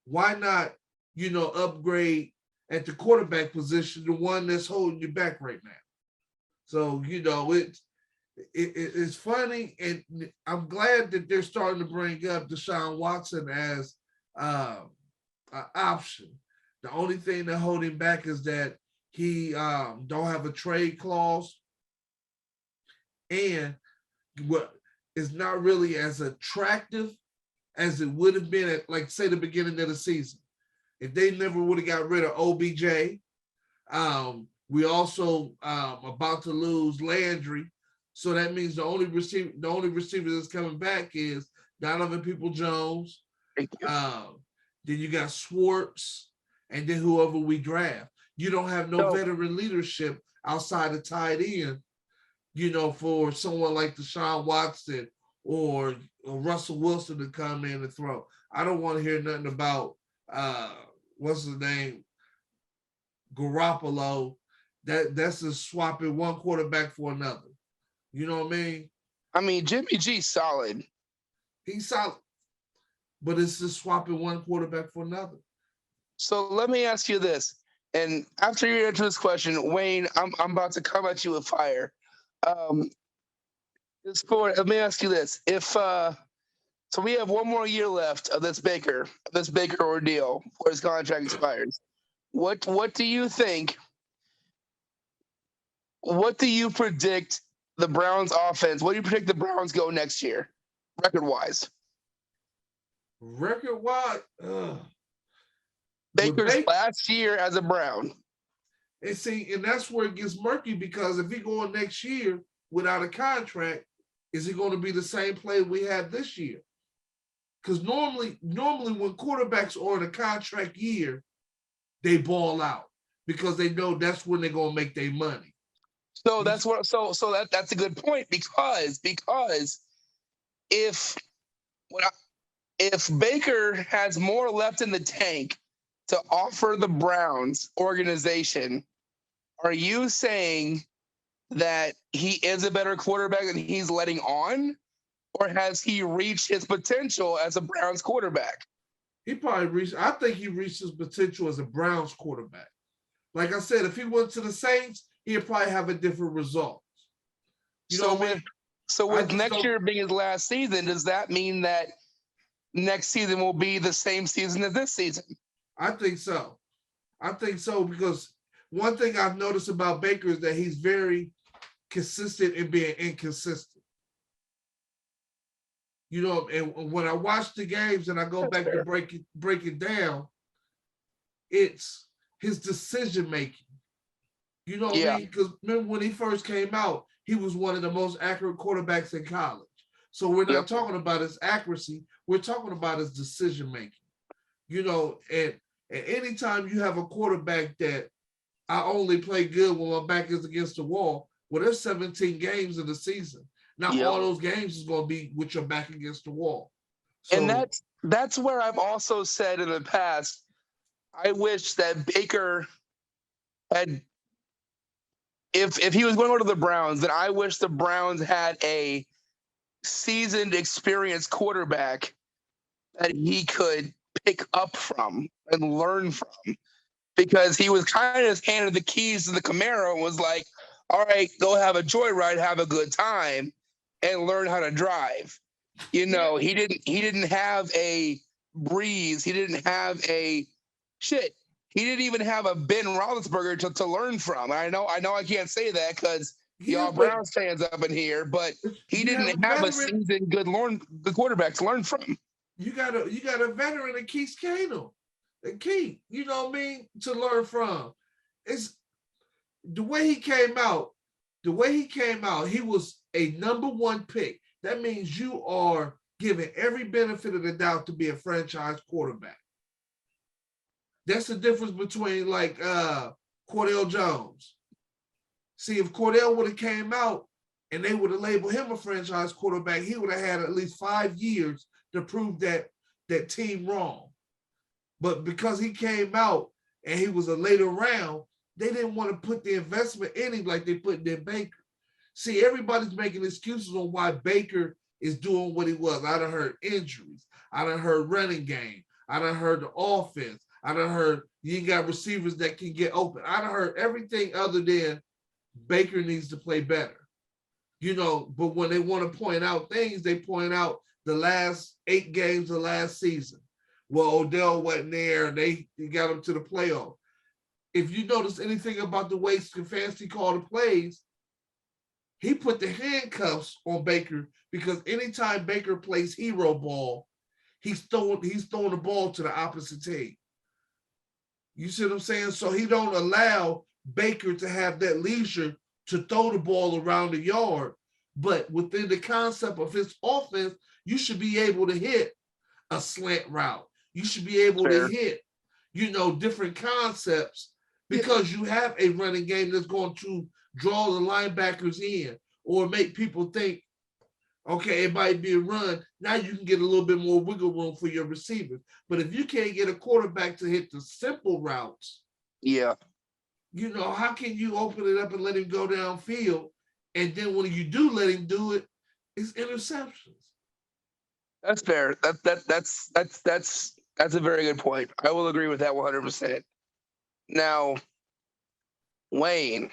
why not, upgrade at the quarterback position, the one that's holding you back right now? So, it's funny, and I'm glad that they're starting to bring up Deshaun Watson as an option. The only thing that hold him back is that he don't have a trade clause, and what is not really as attractive as it would have been at, like, say, the beginning of the season. If they never would have got rid of OBJ, we also about to lose Landry. So that means the only receiver that's coming back is Donovan Peoples-Jones. Then you got Schwartz, and then whoever we draft. You don't have no veteran leadership outside of tight end, for someone like Deshaun Watson or Russell Wilson to come in and throw. I don't want to hear nothing about what's his name, Garoppolo. That's just swapping one quarterback for another. You know what I mean? I mean, Jimmy G's solid. He's solid, but it's just swapping one quarterback for another. So let me ask you this, and after you answer this question, Wayne, I'm about to come at you with fire. Let me ask you this: if so, we have one more year left of this Baker ordeal before his contract expires. What do you think? What do you predict the Browns offense? What do you predict the Browns go next year, record-wise? Record-wise, Baker's last year as a Brown. And that's where it gets murky, because if he going next year without a contract, is he going to be the same play we had this year? Because normally when quarterbacks are in a contract year, they ball out because they know that's when they're going to make their money. So that's a good point, because if Baker has more left in the tank to offer the Browns organization, are you saying that he is a better quarterback than he's letting on, or has he reached his potential as a Browns quarterback? I think he reached his potential as a Browns quarterback. Like I said, if he went to the Saints, he'd probably have a different result. So with next year being his last season, does that mean that next season will be the same season as this season? I think so. Because one thing I've noticed about Baker is that he's very consistent in being inconsistent. And when I watch the games and I go back to break it down, it's his decision making. You know what I mean? Because remember when he first came out, he was one of the most accurate quarterbacks in college. So we're not talking about his accuracy, we're talking about his decision making. And anytime you have a quarterback that I only play good when my back is against the wall, well, there's 17 games in the season. Now all those games is going to be with your back against the wall. So, and that's where I've also said in the past, I wish that Baker had, if he was going to go to the Browns, then I wish the Browns had a seasoned, experienced quarterback that he could pick up from and learn from, because he was kind of handed the keys to the Camaro and was like, all right, go have a joyride, have a good time, and learn how to drive. He didn't have a Breeze. He didn't have he didn't even have a Ben Roethlisberger to learn from. I know I can't say that because y'all Browns fans up in here, but he didn't have a seasoned good quarterback to learn from. You got a veteran in Keith Kano, you know what I mean, to learn from. It's the way he came out. He was a number one pick. That means you are given every benefit of the doubt to be a franchise quarterback. That's the difference between like Cordell Jones. See, if Cordell would have came out and they would have labeled him a franchise quarterback, he would have had at least 5 years to prove that team wrong. But because he came out and he was a later round, they didn't want to put the investment in him like they put in Baker. See, everybody's making excuses on why Baker is doing what he was. I done heard injuries. I done heard running game. I done heard the offense. I done heard you ain't got receivers that can get open. I done heard everything other than Baker needs to play better. But when they want to point out things, they point out the last 8 games of last season. Well, Odell wasn't there, and they got him to the playoff. If you notice anything about the way Stefanski called the plays, he put the handcuffs on Baker because anytime Baker plays hero ball, he's throwing the ball to the opposite team. You see what I'm saying? So he don't allow Baker to have that leisure to throw the ball around the yard. But within the concept of his offense, you should be able to hit a slant route. You should be able to hit, different concepts because you have a running game that's going to draw the linebackers in or make people think, okay, it might be a run. Now you can get a little bit more wiggle room for your receivers. But if you can't get a quarterback to hit the simple routes, how can you open it up and let him go downfield? And then when you do let him do it, it's interceptions. That's fair. That's a very good point. I will agree with that 100%. Now, Wayne,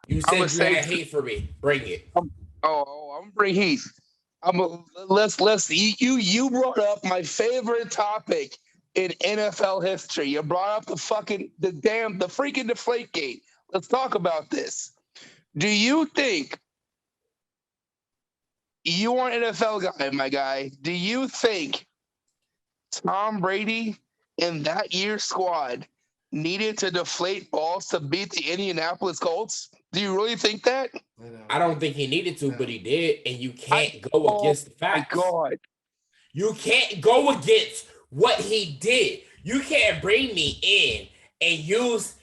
you said you had hate for me. Bring it. I'm gonna bring heat. You brought up my favorite topic in NFL history. You brought up the freaking Deflategate. Let's talk about this. Do you think, you are an NFL guy, my guy, do you think Tom Brady and that year's squad needed to deflate balls to beat the Indianapolis Colts? Do you really think that? I don't think he needed to, but he did, and you can't go against the facts. My God. You can't go against what he did. You can't bring me in and use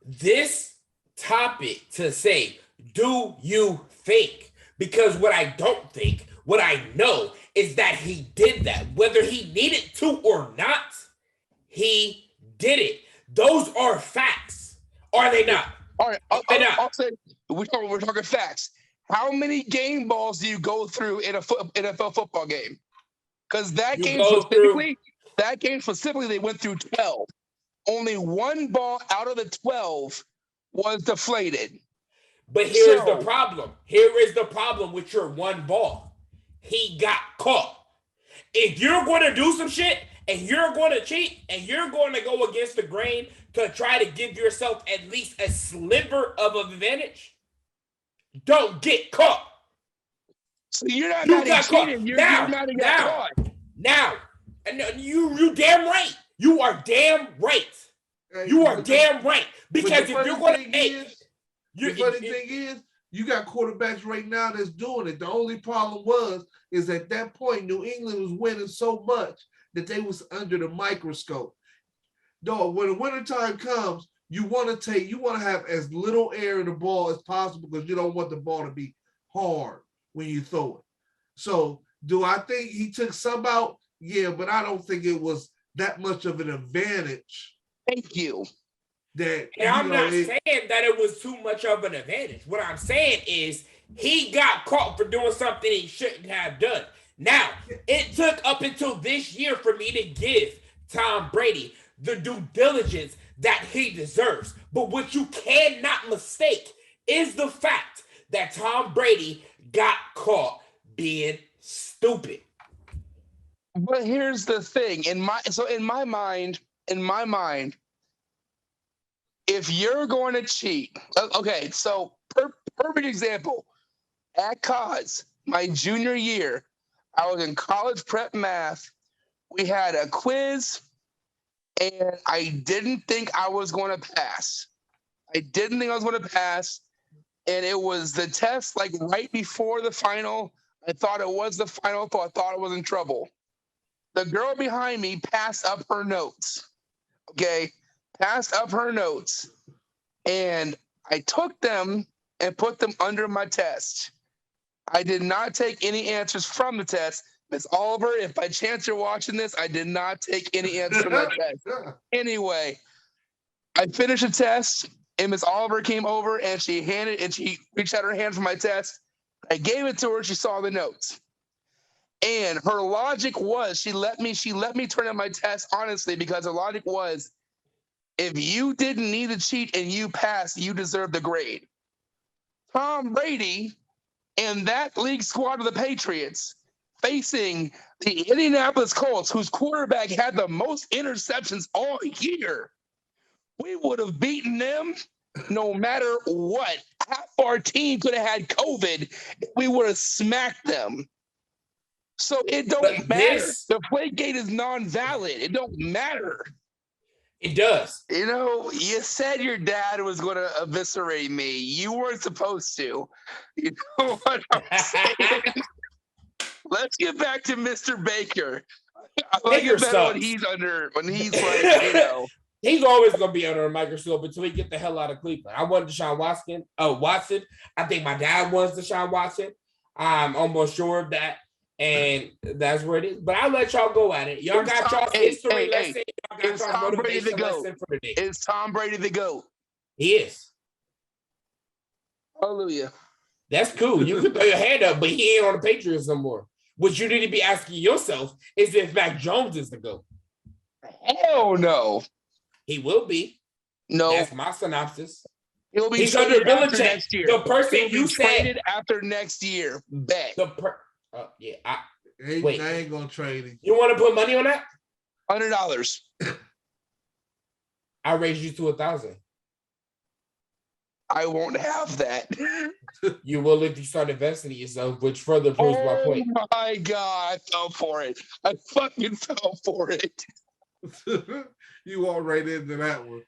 this topic to say, do you think? Because what I don't think, what I know is that he did that. Whether he needed to or not, he did it. Those are facts. Are they not? All right, I'll say we're talking facts. How many game balls do you go through in a NFL football game? Because that game specifically, they went through 12. Only one ball out of the 12 was deflated. But here's the problem. Here is the problem with your one ball. He got caught. If you're going to do some shit and you're going to cheat and you're going to go against the grain to try to give yourself at least a sliver of an advantage, don't get caught. So you're not cheating. You're not caught. Now, and you damn right. You are damn right. You are damn right. Because if you're going to make... The funny thing is, you got quarterbacks right now that's doing it. The only problem is at that point, New England was winning so much that they was under the microscope. Dog, when the wintertime comes, you want to have as little air in the ball as possible because you don't want the ball to be hard when you throw it. So, do I think he took some out? Yeah, but I don't think it was that much of an advantage. Thank you. I'm not saying that it was too much of an advantage. What I'm saying is he got caught for doing something he shouldn't have done. Now, it took up until this year for me to give Tom Brady the due diligence that he deserves. But what you cannot mistake is the fact that Tom Brady got caught being stupid. But here's the thing. In my mind, if you're going to cheat, okay, so perfect example. At COS, my junior year, I was in college prep math. We had a quiz, and I didn't think I was going to pass. And it was the test like right before the final. I thought it was the final, so I thought I was in trouble. The girl behind me passed up her notes. Okay? And I took them and put them under my test. I did not take any answers from the test. Miss Oliver, if by chance you're watching this, I did not take any answers from that test. Anyway, I finished the test, and Miss Oliver came over and she reached out her hand for my test. I gave it to her. She saw the notes. And her logic was she let me turn in my test honestly because her logic was, if you didn't need to cheat and you passed, you deserve the grade. Tom Brady and that league squad of the Patriots facing the Indianapolis Colts, whose quarterback had the most interceptions all year, we would have beaten them no matter what. Half our team could have had COVID. We would have smacked them. So it don't But matter. this- The play gate is non-valid. It don't matter. It does. You know, you said your dad was going to eviscerate me. You weren't supposed to. You know what I'm saying? Let's get back to Mr. Baker. I like Baker it better sucks. when he's under, when he's like, you know. He's always gonna be under a microscope until he get the hell out of Cleveland. I want Deshaun Watson. Watson. I think my dad wants Deshaun Watson. I'm almost sure of that, and that's where it is. But I'll let y'all go at it. Y'all got y'all history lesson. Y'all got Is y'all Tom Brady the motivation GOAT? lesson for the day. Is Tom Brady the GOAT? He is. Hallelujah. That's cool. You can throw your hand up, but he ain't on the Patriots no more. What you need to be asking yourself is if Mac Jones is the GOAT. Hell no. He will be. No. That's my synopsis. He'll be He's under traded after Belichick. next year. The person He'll be you said. traded after next year. Bet. Yeah. I ain't gonna trade him. You want to put money on that? $100. I'll raise you to 1,000. I won't have that. You will if you start investing in yourself, which further proves my Oh point. my God. I fell for it. I fucking fell for it. You walked right into that one.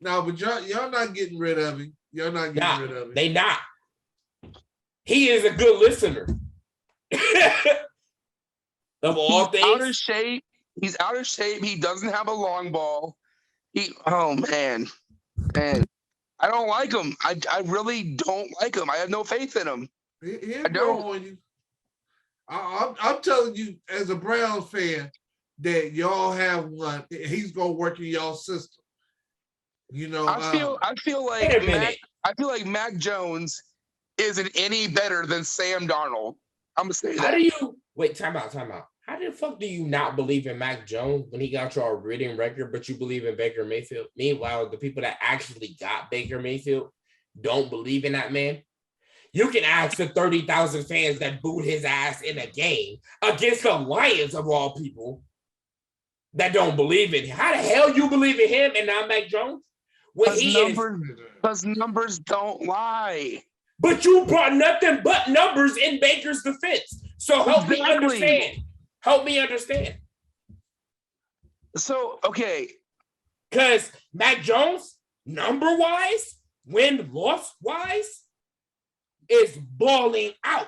No, but y'all not getting rid of him. Y'all not getting rid of him. They not. He is a good listener. Of all He's out of things, shape. He's out of shape. He doesn't have a long ball. Oh man. I don't like him. I really don't like him. I have no faith in him. He'll I don't. grow on you. I'm telling you, as a Browns fan, that y'all have one. He's gonna work in y'all system. You know, I feel wait a like Mac Jones isn't any better than Sam Darnold. I'm gonna say how that. do you wait? Time out. How the fuck do you not believe in Mac Jones when he got your written record, but you believe in Baker Mayfield? Meanwhile, the people that actually got Baker Mayfield don't believe in that man. You can ask the 30,000 fans that booed his ass in a game against the Lions of all people that don't believe in him. How the hell you believe in him and not Mac Jones? When Because numbers don't lie. but you brought nothing but numbers in Baker's defense. So help me understand. Help me understand. So, okay. Because Mac Jones, number-wise, win-loss-wise, is balling out.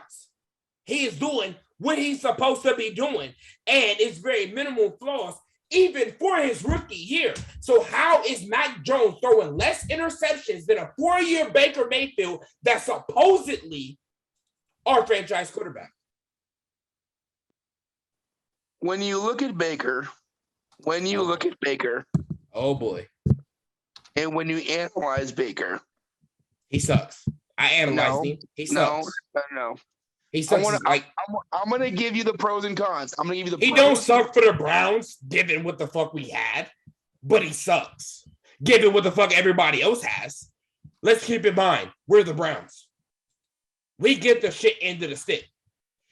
He is doing what he's supposed to be doing. And it's very minimal flaws, even for his rookie year. So how is Mac Jones throwing less interceptions than a 4-year Baker Mayfield that's supposedly our franchise quarterback? When you look at Baker, Oh, boy. and when you analyze Baker, He sucks. I analyzed him. He sucks. No. He sucks. I'm gonna give you the pros and cons. I'm gonna give you the. He pros. don't suck for the Browns, given what the fuck we had, but he sucks, given what the fuck everybody else has. Let's keep in mind, we're the Browns. We get the shit into the stick.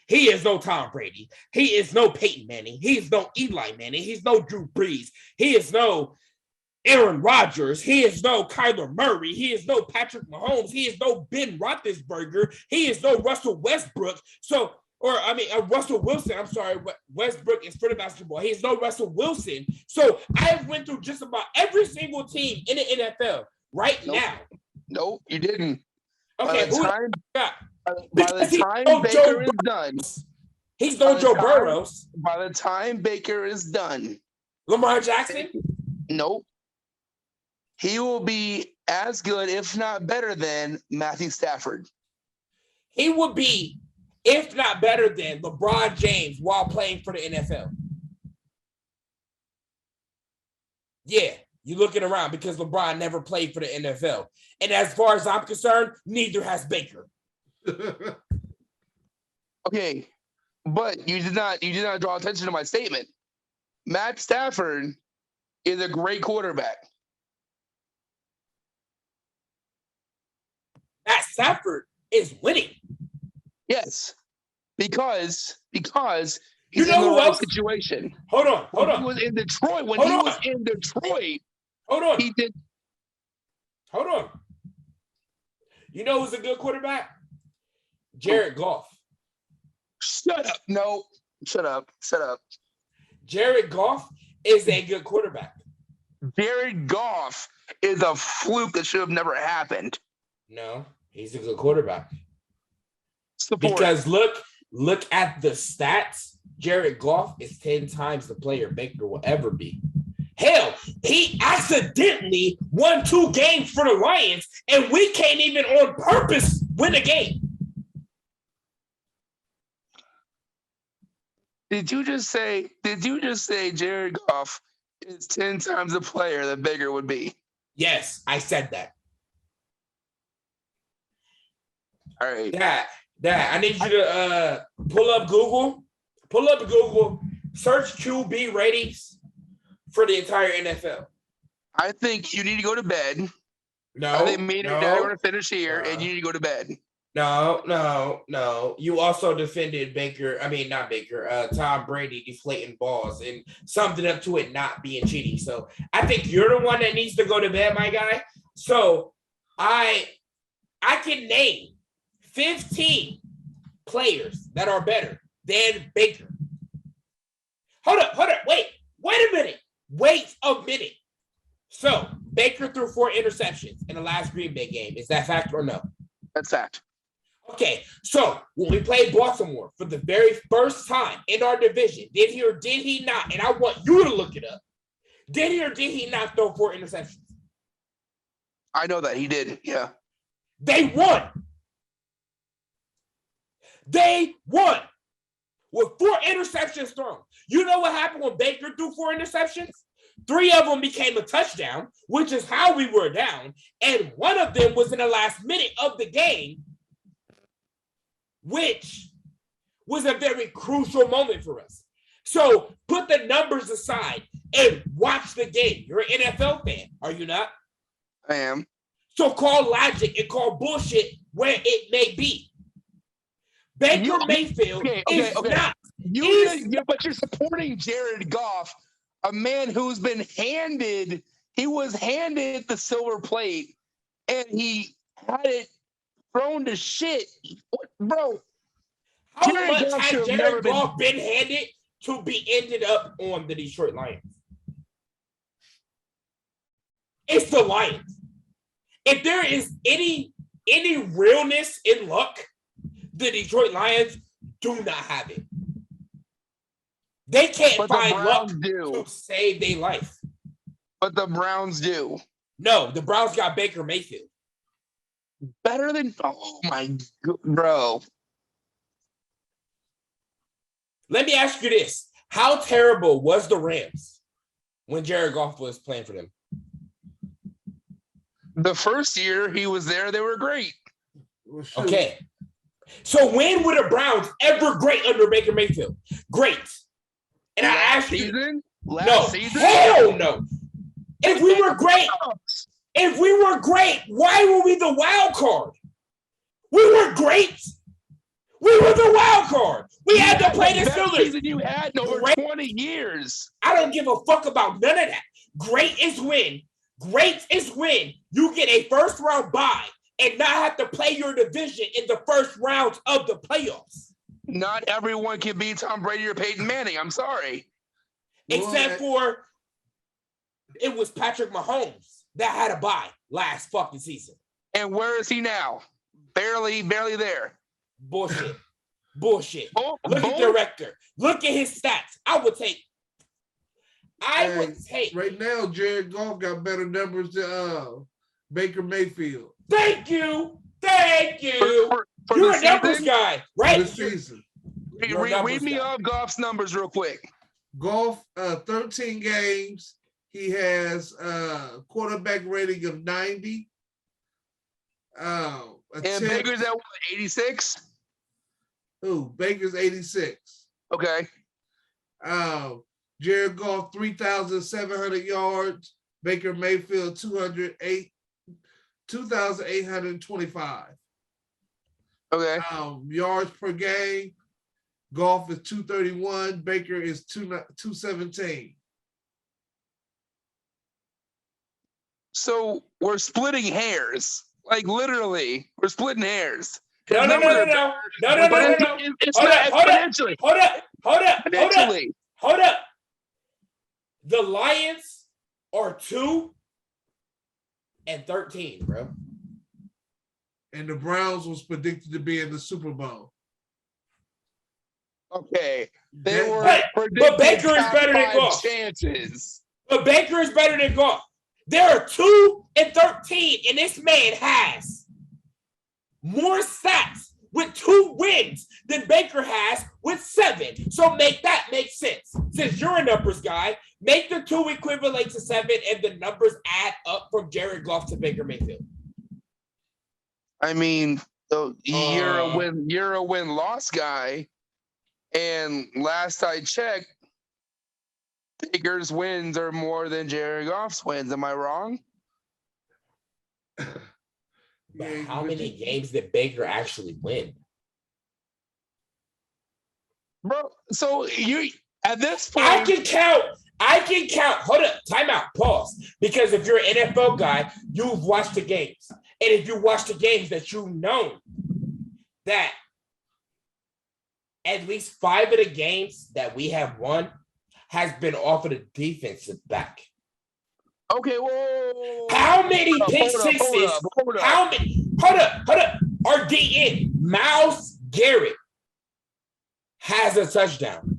He is no Tom Brady. He is no Peyton Manning. He's no Eli Manning. He's no Drew Brees. He is no Aaron Rodgers. He is no Kyler Murray. He is no Patrick Mahomes. He is no Ben Roethlisberger. He is no Russell Westbrook. Russell Wilson. I'm sorry. Westbrook is for the basketball. He is no Russell Wilson. So I went through just about every single team in the NFL now. Nope, you didn't. Okay, By the time Baker is done, he's no Joe Burrows. By the time Baker is done, Lamar Jackson? Nope. He will be as good, if not better than Matthew Stafford. He would be, if not better than LeBron James while playing for the NFL. Yeah, you're looking around because LeBron never played for the NFL. And as far as I'm concerned, neither has Baker. Okay, but you did not draw attention to my statement. Matt Stafford is a great quarterback. Matt Stafford is winning. Yes, because he's You know in the who right else? situation. Hold on. When he was in Detroit, Hold on. he did. Hold on. You know who's a good quarterback? Jared Goff. Shut up. No, shut up. Jared Goff is a good quarterback. Jared Goff is a fluke that should have never happened. No, he's a good quarterback. Support. Because look at the stats. Jared Goff is 10 times the player Baker will ever be. Hell, he accidentally won 2 games for the Lions, and we can't even on purpose win a game. Did you just say Jared Goff is 10 times the player that Baker would be? Yes, I said that. All right. Dad, I need you to pull up Google, search QB ratings for the entire NFL. I think you need to go to bed. No, I think me and your dad are going to finish here, No. and you need to go to bed. No. You also defended Tom Brady deflating balls and summed it up to it not being cheating. So I think you're the one that needs to go to bed, my guy. So I can name 15 players that are better than Baker. Hold up. Wait a minute. So Baker threw 4 interceptions in the last Green Bay game. Is that fact or no? That's fact. Okay, so when we played Baltimore for the very first time in our division, did he or did he not? And I want you to look it up. Did he or did he not throw 4 interceptions? I know that he did. Yeah. They won. With 4 interceptions thrown. You know what happened when Baker threw 4 interceptions? 3 of them became a touchdown, which is how we were down. And 1 of them was in the last minute of the game, which was a very crucial moment for us. So put the numbers aside and watch the game. You're an NFL fan, are you not? I am. So call logic and call bullshit where it may be. Baker Mayfield is not. But you're supporting Jared Goff, a man who's been handed the silver plate, and he had it thrown to shit. What, bro? How much has Jared Goff been handed to be ended up on the Detroit Lions? It's the Lions. If there is any realness in luck, the Detroit Lions do not have it. They can't find luck to save their life. But the Browns do. No, the Browns got Baker Mayfield. Better than, oh my God, bro. Let me ask you this. How terrible was the Rams when Jared Goff was playing for them? The first year he was there, they were great. Okay. So when were the Browns ever great under Baker Mayfield? Great. And I asked you. Last season? Hell no. If we were great, why were we the wild card? We were great. We were the wild card. We had to play the Steelers. Season you had in over 20 years. I don't give a fuck about none of that. Great is when you get a first round bye and not have to play your division in the first rounds of the playoffs. Not everyone can beat Tom Brady or Peyton Manning. I'm sorry. Except for it was Patrick Mahomes that had a bye last fucking season. And where is he now? Barely there. Bullshit. Look at the record. Look at his stats. I would take. Right now, Jared Goff got better numbers than Baker Mayfield. Thank you. For You're the a numbers season? guy, right? This season. Read me off Goff's numbers real quick. Goff, 13 games. He has a quarterback rating of 90. And Baker's at what, 86? Who? Baker's 86. Okay. Jared Goff, 3,700 yards. Baker Mayfield, 2,825. Okay. Yards per game, Goff is 231, Baker is 217. So we're splitting hairs. Like literally, we're splitting hairs. No. But it's not exponentially. Hold up. Exponentially. Hold up. The Lions are 2-13, bro. And the Browns was predicted to be in the Super Bowl. Okay. They That- were but Baker is better than Goff. chances. But Baker is better than Goff. There are 2-13, and this man has more sacks with 2 wins than Baker has with 7. So make that make sense. Since you're a numbers guy, make the 2 equivalent to 7, and the numbers add up from Jared Goff to Baker Mayfield. I mean, you're a win-loss guy. And last I checked, Baker's wins are more than Jared Goff's wins. Am I wrong? But how many games did Baker actually win? Bro, so you at this point I can count. Hold up. Time out. Pause. Because if you're an NFL guy, you've watched the games. And if you watch the games, that you know that at least 5 of the games that we have won has been off of the defensive back. Okay, whoa. How many pick sixes? How many? Hold up. Our DN, Myles Garrett, has a touchdown.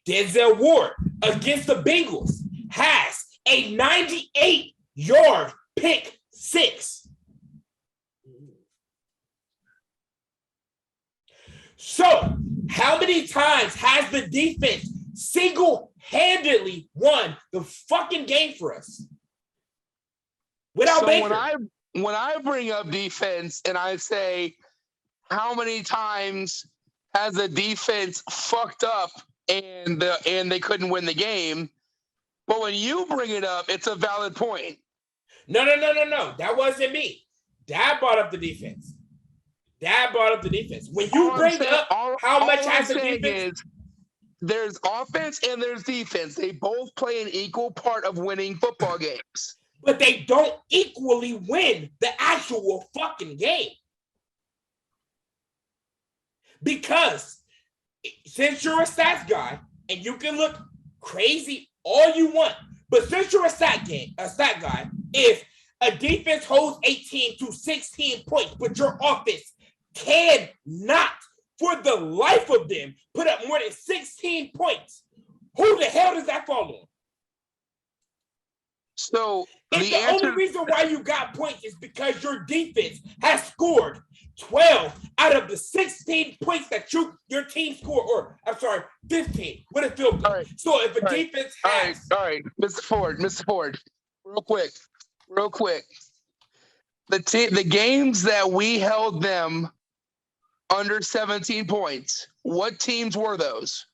Denzel Ward against the Bengals has a 98-yard pick 6. So, how many times has the defense single-handedly won the fucking game for us without Baker? When I bring up defense and I say how many times has the defense fucked up and they couldn't win the game, but when you bring it up, it's a valid point. No. That wasn't me. Dad brought up the defense. When you bring up how much has the defense, there's offense and there's defense. They both play an equal part of winning football games. but they don't equally win the actual fucking game. Because since you're a stats guy and you can look crazy all you want, but since you're a stat guy, if a defense holds 18 to 16 points, but your offense cannot, for the life of them, put up more than 16 points, who the hell does that fall on? So the only reason why you got points is because your defense has scored 12 out of the 16 points that your team scored, or I'm sorry, 15 with a field goal. Right. So if a defense has... All right, Mr. Ford, real quick. The games that we held them under 17 points, what teams were those?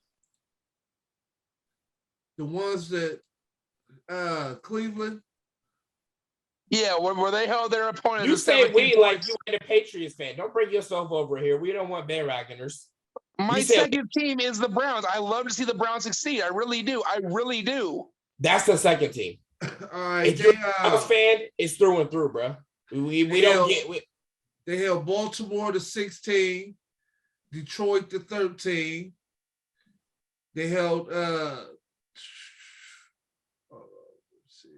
The ones that Cleveland. Yeah, where they held their opponent. You say we points. Like you ain't a Patriots fan. Don't bring yourself over here. We don't want bandwagoners. My second team is the Browns. I love to see the Browns succeed. I really do. That's the second team. All right, if you're a Browns fan, it's through and through, bro. We don't get. They held Baltimore to 16, Detroit to 13. They held let's see.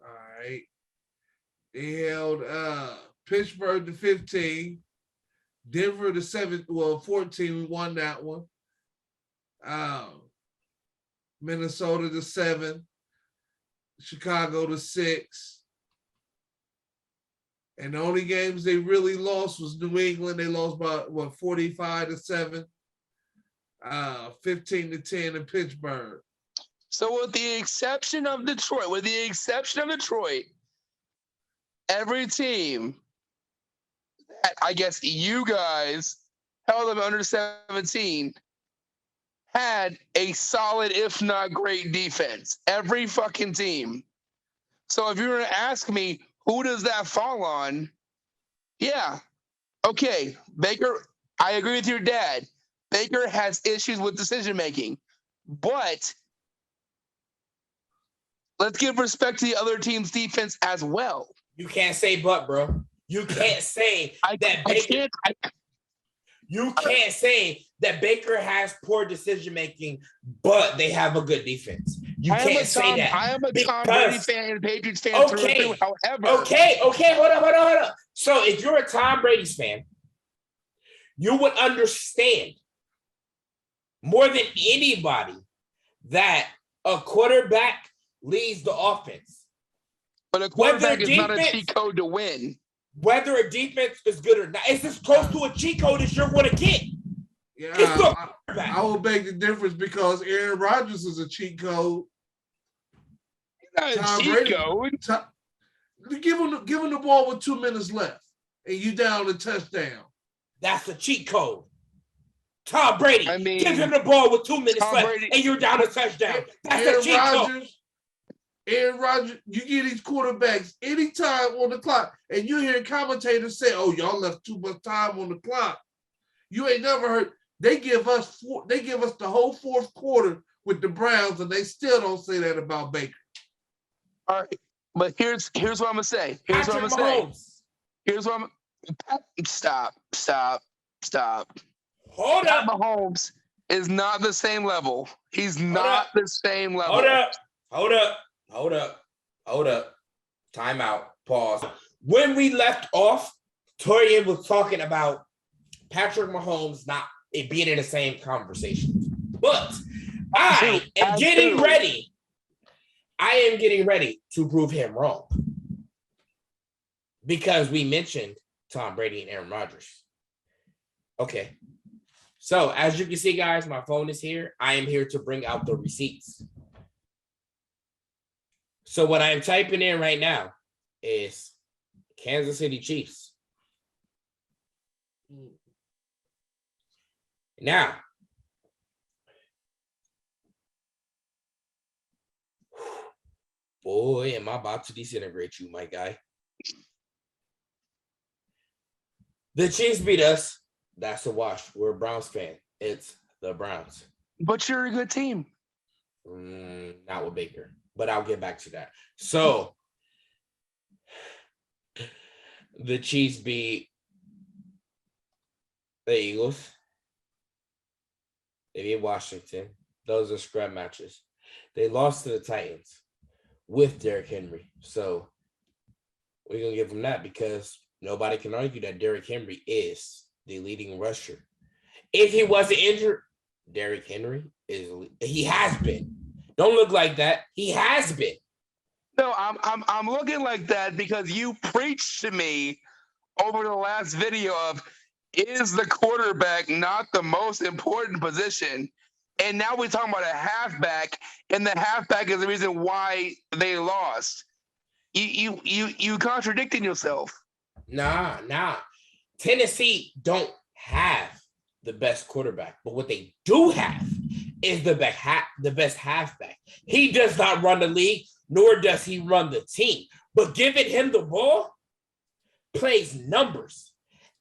All right. They held Pittsburgh to 15, Denver to 14. We won that one. Minnesota to 7, Chicago to 6. And the only games they really lost was New England. They lost by 45-7, 15-10 in Pittsburgh. So with the exception of Detroit, every team that I guess you guys held them under 17 had a solid, if not great, defense. Every fucking team. So if you were to ask me, who does that fall on? Yeah. Okay, Baker, I agree with your dad. Baker has issues with decision making, but let's give respect to the other team's defense as well. You can't say but, bro. You can't say that Baker. You can't say that Baker has poor decision making, but they have a good defense. You can't say that. I am a Tom Brady fan and Patriots fan through and through. However, okay, hold up. So if you're a Tom Brady's fan, you would understand more than anybody that a quarterback leads the offense. But a quarterback is not a cheat code to win. Whether a defense is good or not, it's as close to a cheat code as you're going to get. Yeah, I will beg the difference because Aaron Rodgers is a cheat code. Not a cheat code. Give him the ball with 2 minutes left, and you down a touchdown. That's a cheat code. Tom Brady, give him the ball with 2 minutes left, and you're down a touchdown. That's a cheat code. Aaron Rodgers, you get these quarterbacks anytime on the clock, and you hear commentators say, "Oh, y'all left too much time on the clock." You ain't never heard. They give us the whole fourth quarter with the Browns, and they still don't say that about Baker. All right, but here's what I'm gonna say. Here's what I'm. Stop. Hold up. Mahomes is not the same level. He's not the same level. Hold up. Time out. Pause. When we left off, Torian was talking about Patrick Mahomes not being in the same conversation. But I am getting ready. I am getting ready to prove him wrong. Because we mentioned Tom Brady and Aaron Rodgers. Okay. So as you can see, guys, my phone is here. I am here to bring out the receipts. So what I am typing in right now is Kansas City Chiefs. Now, boy, am I about to disintegrate you, my guy. The Chiefs beat us. That's a wash. We're a Browns fan. It's the Browns. But you're a good team. Not with Baker. But I'll get back to that. So the Chiefs beat the Eagles. They beat Washington. Those are scrub matches. They lost to the Titans with Derrick Henry. So we're going to give them that because nobody can argue that Derrick Henry is the leading rusher. If he wasn't injured, Derrick Henry he has been. Don't look like that. He has been. No, I'm looking like that because you preached to me over the last video of, is the quarterback not the most important position? And now we're talking about a halfback, and the halfback is the reason why they lost. You contradicting yourself. Nah. Tennessee don't have the best quarterback, but what they do have is the best halfback. He does not run the league, nor does he run the team. But giving him the ball plays numbers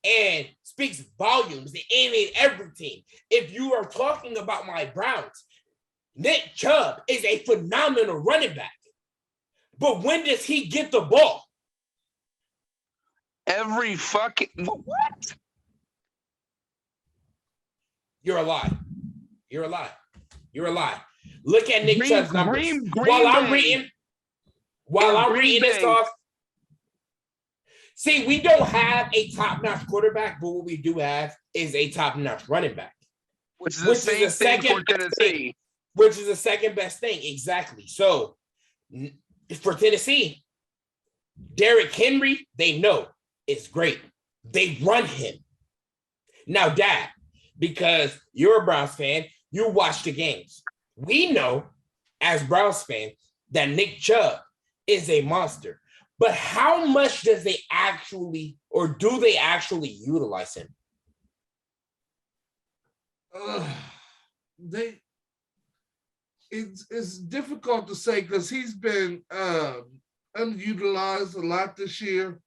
and speaks volumes in every team. If you are talking about my Browns, Nick Chubb is a phenomenal running back. But when does he get the ball? Every fucking what? You're a lie. Look at Nick Chubb's numbers. While I'm reading this off. See, we don't have a top-notch quarterback, but what we do have is a top-notch running back. Which is the same thing for Tennessee. Which is the second best thing, exactly. So, for Tennessee, Derrick Henry, they know it's great. They run him. Now, Dad, because you're a Browns fan, you watch the games. We know, as Browns fans, that Nick Chubb is a monster. But how much does they actually, or do they actually utilize him? It's difficult to say because he's been underutilized a lot this year.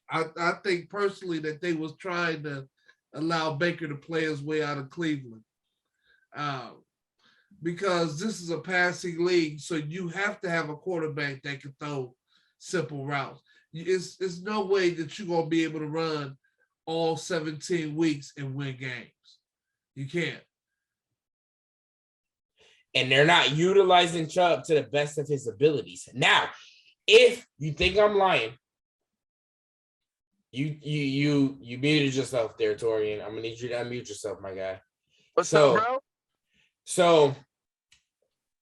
I think personally that they was trying to allow Baker to play his way out of Cleveland. Because this is a passing league, so you have to have a quarterback that can throw simple routes. It's no way that you're going to be able to run all 17 weeks and win games. You can't. And they're not utilizing Chubb to the best of his abilities. Now, if you think I'm lying, you muted yourself there, Torian. I'm gonna need you to unmute yourself, my guy. What's up, bro? So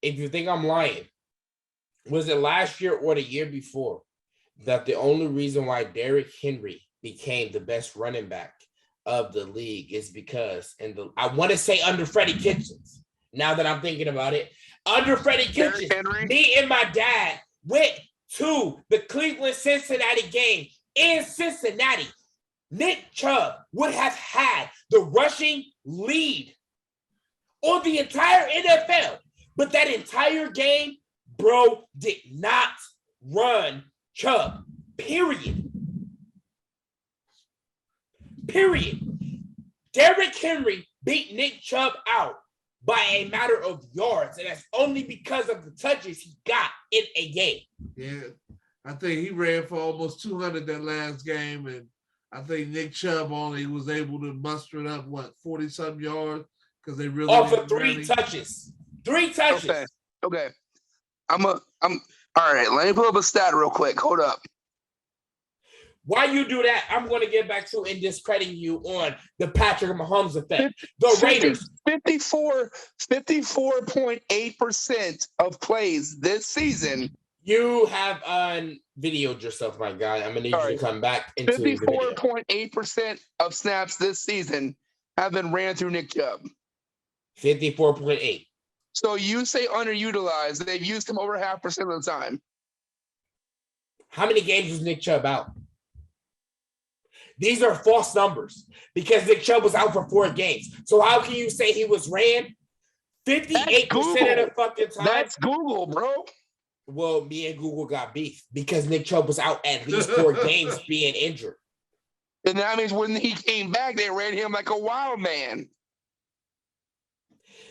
if you think I'm lying, was it last year or the year before that the only reason why Derrick Henry became the best running back of the league is because I want to say under Freddie Kitchens. Now that I'm thinking about it, under Freddie Kitchens, me and my dad went to the Cleveland-Cincinnati game in Cincinnati. Nick Chubb would have had the rushing lead on the entire NFL, but that entire game, bro, did not run Chubb. Period. Derrick Henry beat Nick Chubb out by a matter of yards, and that's only because of the touches he got in a game. Yeah, I think he ran for almost 200 that last game, and I think Nick Chubb only was able to muster it up, 40-something yards, because they really off of three touches. Okay. I'm all right. Let me pull up a stat real quick. Hold up. While you do that, I'm going to get back to and discrediting you on the Patrick Mahomes effect. The Raiders. 54.8% of plays this season. You have videoed yourself, my guy. I'm going to need you to come back into 54.8% of snaps this season have been ran through Nick Chubb. 54.8. So you say underutilized. They've used him over 0.5% of the time. How many games was Nick Chubb out? These are false numbers because Nick Chubb was out for 4 games. So how can you say he was ran 58% of the fucking time? That's Google, bro. Well, me and Google got beef because Nick Chubb was out at least 4 games being injured. And that means when he came back, they ran him like a wild man.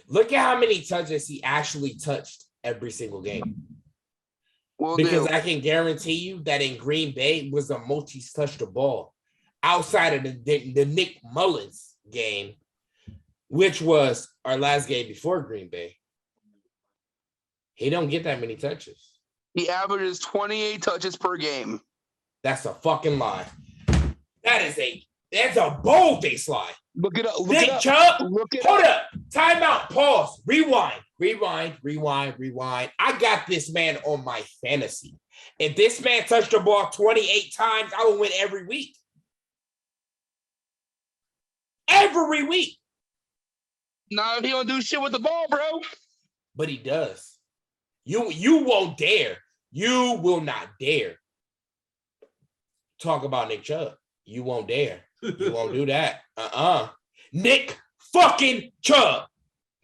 Look at how many touches he actually touched every single game. Well, because I can guarantee you that in Green Bay was the most he's touched the ball outside of the Nick Mullins game, which was our last game before Green Bay. He don't get that many touches. He averages 28 touches per game. That's a fucking lie. That's a bold-faced lie. Look it up. Nick Chubb, hold up. Time out. Pause. Rewind. I got this man on my fantasy. If this man touched the ball 28 times, I would win every week. Every week. No, he don't do shit with the ball, bro. But he does. You won't dare. You will not dare talk about Nick Chubb. You won't dare. You won't do that. Nick fucking Chubb.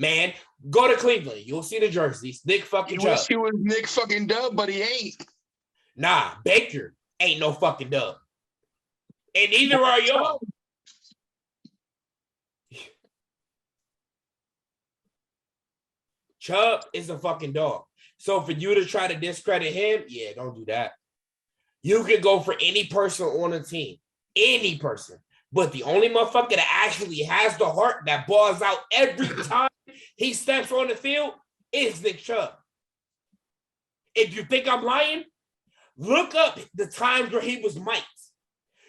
Man, go to Cleveland. You'll see the jerseys. Nick fucking Chubb. He was Nick fucking Dub, but he ain't. Nah, Baker ain't no fucking Dub. And neither are y'all. Chubb is a fucking dog. So for you to try to discredit him, yeah, don't do that. You can go for any person on the team. Any person. But the only motherfucker that actually has the heart that balls out every time he steps on the field is Nick Chubb. If you think I'm lying, look up the times where he was mic'd.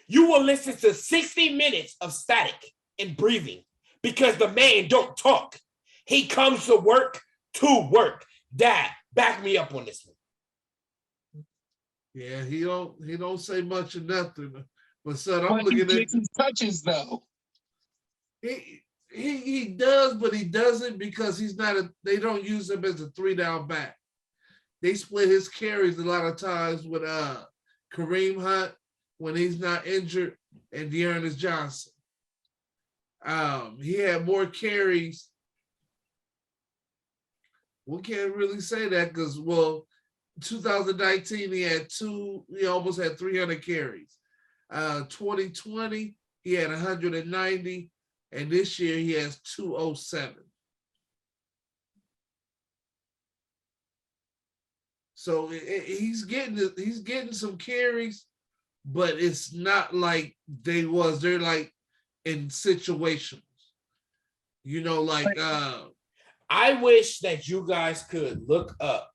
You will listen to 60 minutes of static and breathing because the man don't talk. He comes to work. Dad, back me up on this one. Yeah, he don't say much of nothing. But son, I'm looking at his touches though. He does, but he doesn't because he's not they don't use him as a 3-down back. They split his carries a lot of times with Kareem Hunt when he's not injured and Dearness Johnson. He had more carries. We can't really say that because, 2019, he almost had 300 carries. 2020, he had 190, and this year he has 207. So he's getting some carries, but it's not like they're like in situations. You know, like I wish that you guys could look up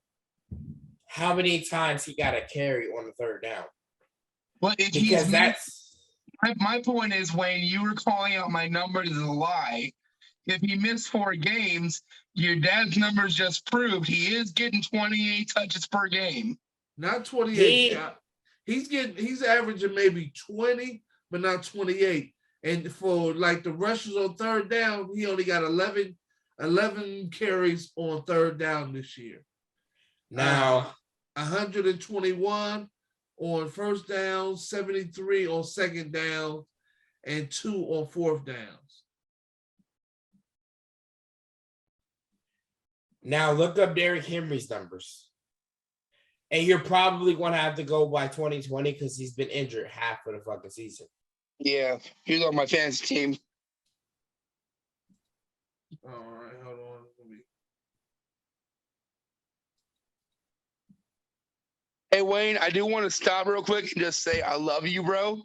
how many times he got a carry on the third down. Well, if Because that's my point is, Wayne, you were calling out my numbers as a lie. If he missed 4 games, your dad's numbers just proved he is getting 28 touches per game. Not 28. He's averaging maybe 20, but not 28. And for like the rushes on third down, he only got 11 carries on third down this year. now 121 on first down, 73 on second down, and 2 on fourth downs. Now look up Derrick Henry's numbers. And you're probably going to have to go by 2020 because he's been injured half of the fucking season. Yeah, he's on my fantasy team. All right, hold on. Hey, Wayne, I do want to stop real quick and just say I love you, bro.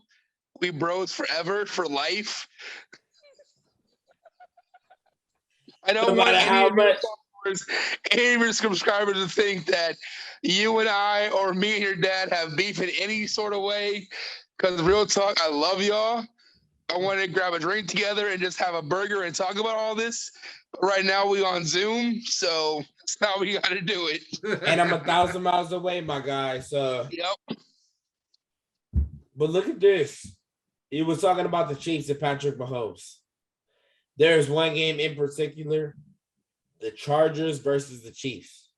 We bros forever, for life. I don't want any of your subscribers to think that you and I or me and your dad have beef in any sort of way. Because real talk, I love y'all. I want to grab a drink together and just have a burger and talk about all this. But right now we on Zoom, so that's how we got to do it. And I'm 1,000 miles away, my guy. So, Yep. But look at this. He was talking about the Chiefs and Patrick Mahomes. There's one game in particular, the Chargers versus the Chiefs.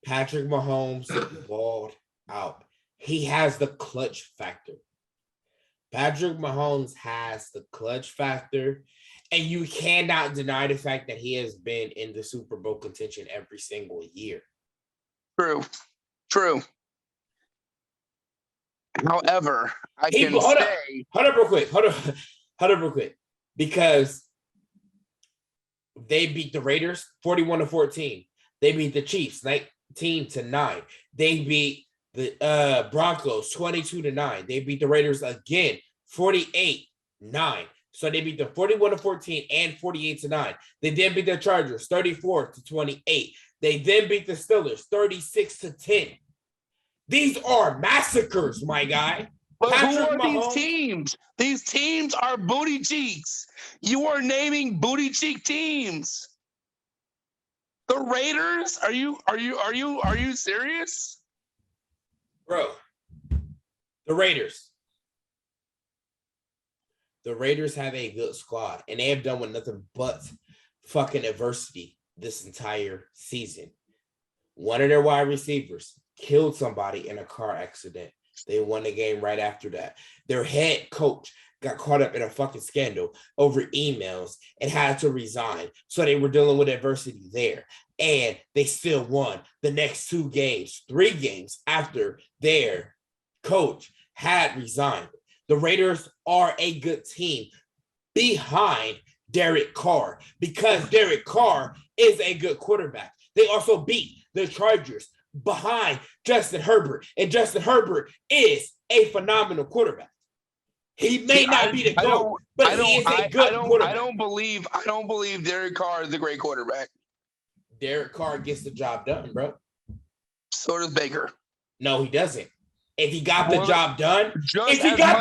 Patrick Mahomes balled out. He has the clutch factor. Patrick Mahomes has the clutch factor, and you cannot deny the fact that he has been in the Super Bowl contention every single year. True. However, hold up real quick. Because they beat the Raiders 41-14. They beat the Chiefs 19-9. They beat the Broncos 22-9. They beat the Raiders again 48-9. So they beat them 41-14 and 48-9. They then beat the Chargers 34-28. They then beat the Steelers 36-10. These are massacres, my guy. But who are these teams? These teams are booty cheeks. You are naming booty cheek teams. The Raiders? Are you serious? Bro, the Raiders. The Raiders have a good squad, and they have done with nothing but fucking adversity this entire season. One of their wide receivers killed somebody in a car accident. They won the game right after that. Their head coach got caught up in a fucking scandal over emails and had to resign. So they were dealing with adversity there. And they still won the next 3 games after their coach had resigned. The Raiders are a good team behind Derek Carr because Derek Carr is a good quarterback. They also beat the Chargers behind Justin Herbert, and Justin Herbert is a phenomenal quarterback. He may not be the GOAT, but he is a good quarterback. I don't believe Derek Carr is a great quarterback. Derek Carr gets the job done, bro. So does Baker. No, he doesn't. If he got the job done, if he got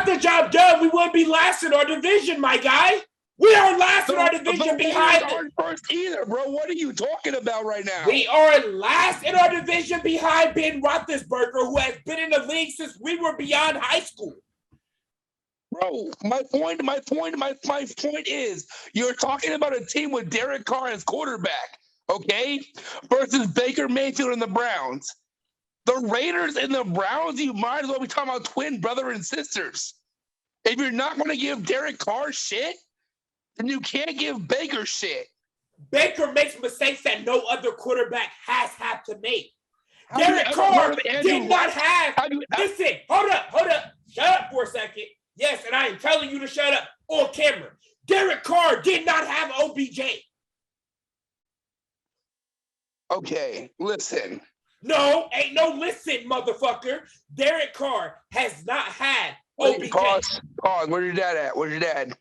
the job done, we wouldn't be last in our division, my guy. We are last in our division behind. Aren't first either, bro. What are you talking about right now? We are last in our division behind Ben Roethlisberger, who has been in the league since we were beyond high school. Bro, my point is you're talking about a team with Derek Carr as quarterback, okay? Versus Baker Mayfield and the Browns. The Raiders and the Browns, you might as well be talking about twin brother and sisters. If you're not going to give Derek Carr shit, then you can't give Baker shit. Baker makes mistakes that no other quarterback has had to make. Have you Derek ever Carr heard of Andrew did not Luck? have. Have you ever- Listen, hold up. Shut up for a second. Yes, and I am telling you to shut up on camera. Derek Carr did not have OBJ. Okay, listen. No, ain't no listen, motherfucker. Derek Carr has not had Wait, OBJ. pause. Where's your dad at? Where's your dad?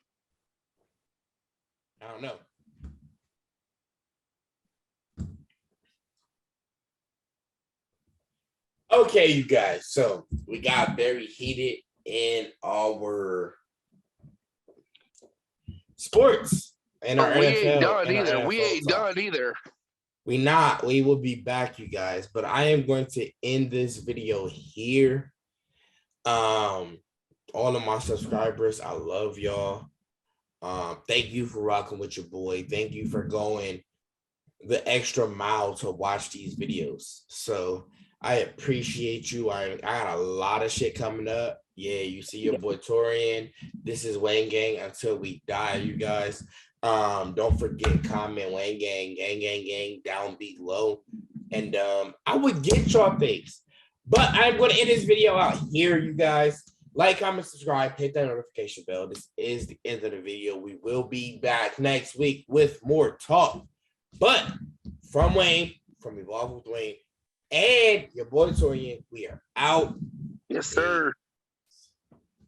I don't know. Okay, you guys. So we got very heated in our sports and our But we NFL. ain't done and our either. We NFL ain't talk. done either. We not. We will be back, you guys. But I am going to end this video here. All of my subscribers, I love y'all. Thank you for rocking with your boy. Thank you for going the extra mile to watch these videos. So I appreciate you. I got a lot of shit coming up. Yeah, you see your boy Torian. This is Wayne Gang until we die, you guys. Don't forget, comment Wayne gang down below. And I would get y'all things. But I'm going to end this video out here, you guys. Like, comment, subscribe, hit that notification bell. This is the end of the video. We will be back next week with more talk. But from Wayne, from Evolve with Wayne, and your boy Torian, we are out. Yes, sir.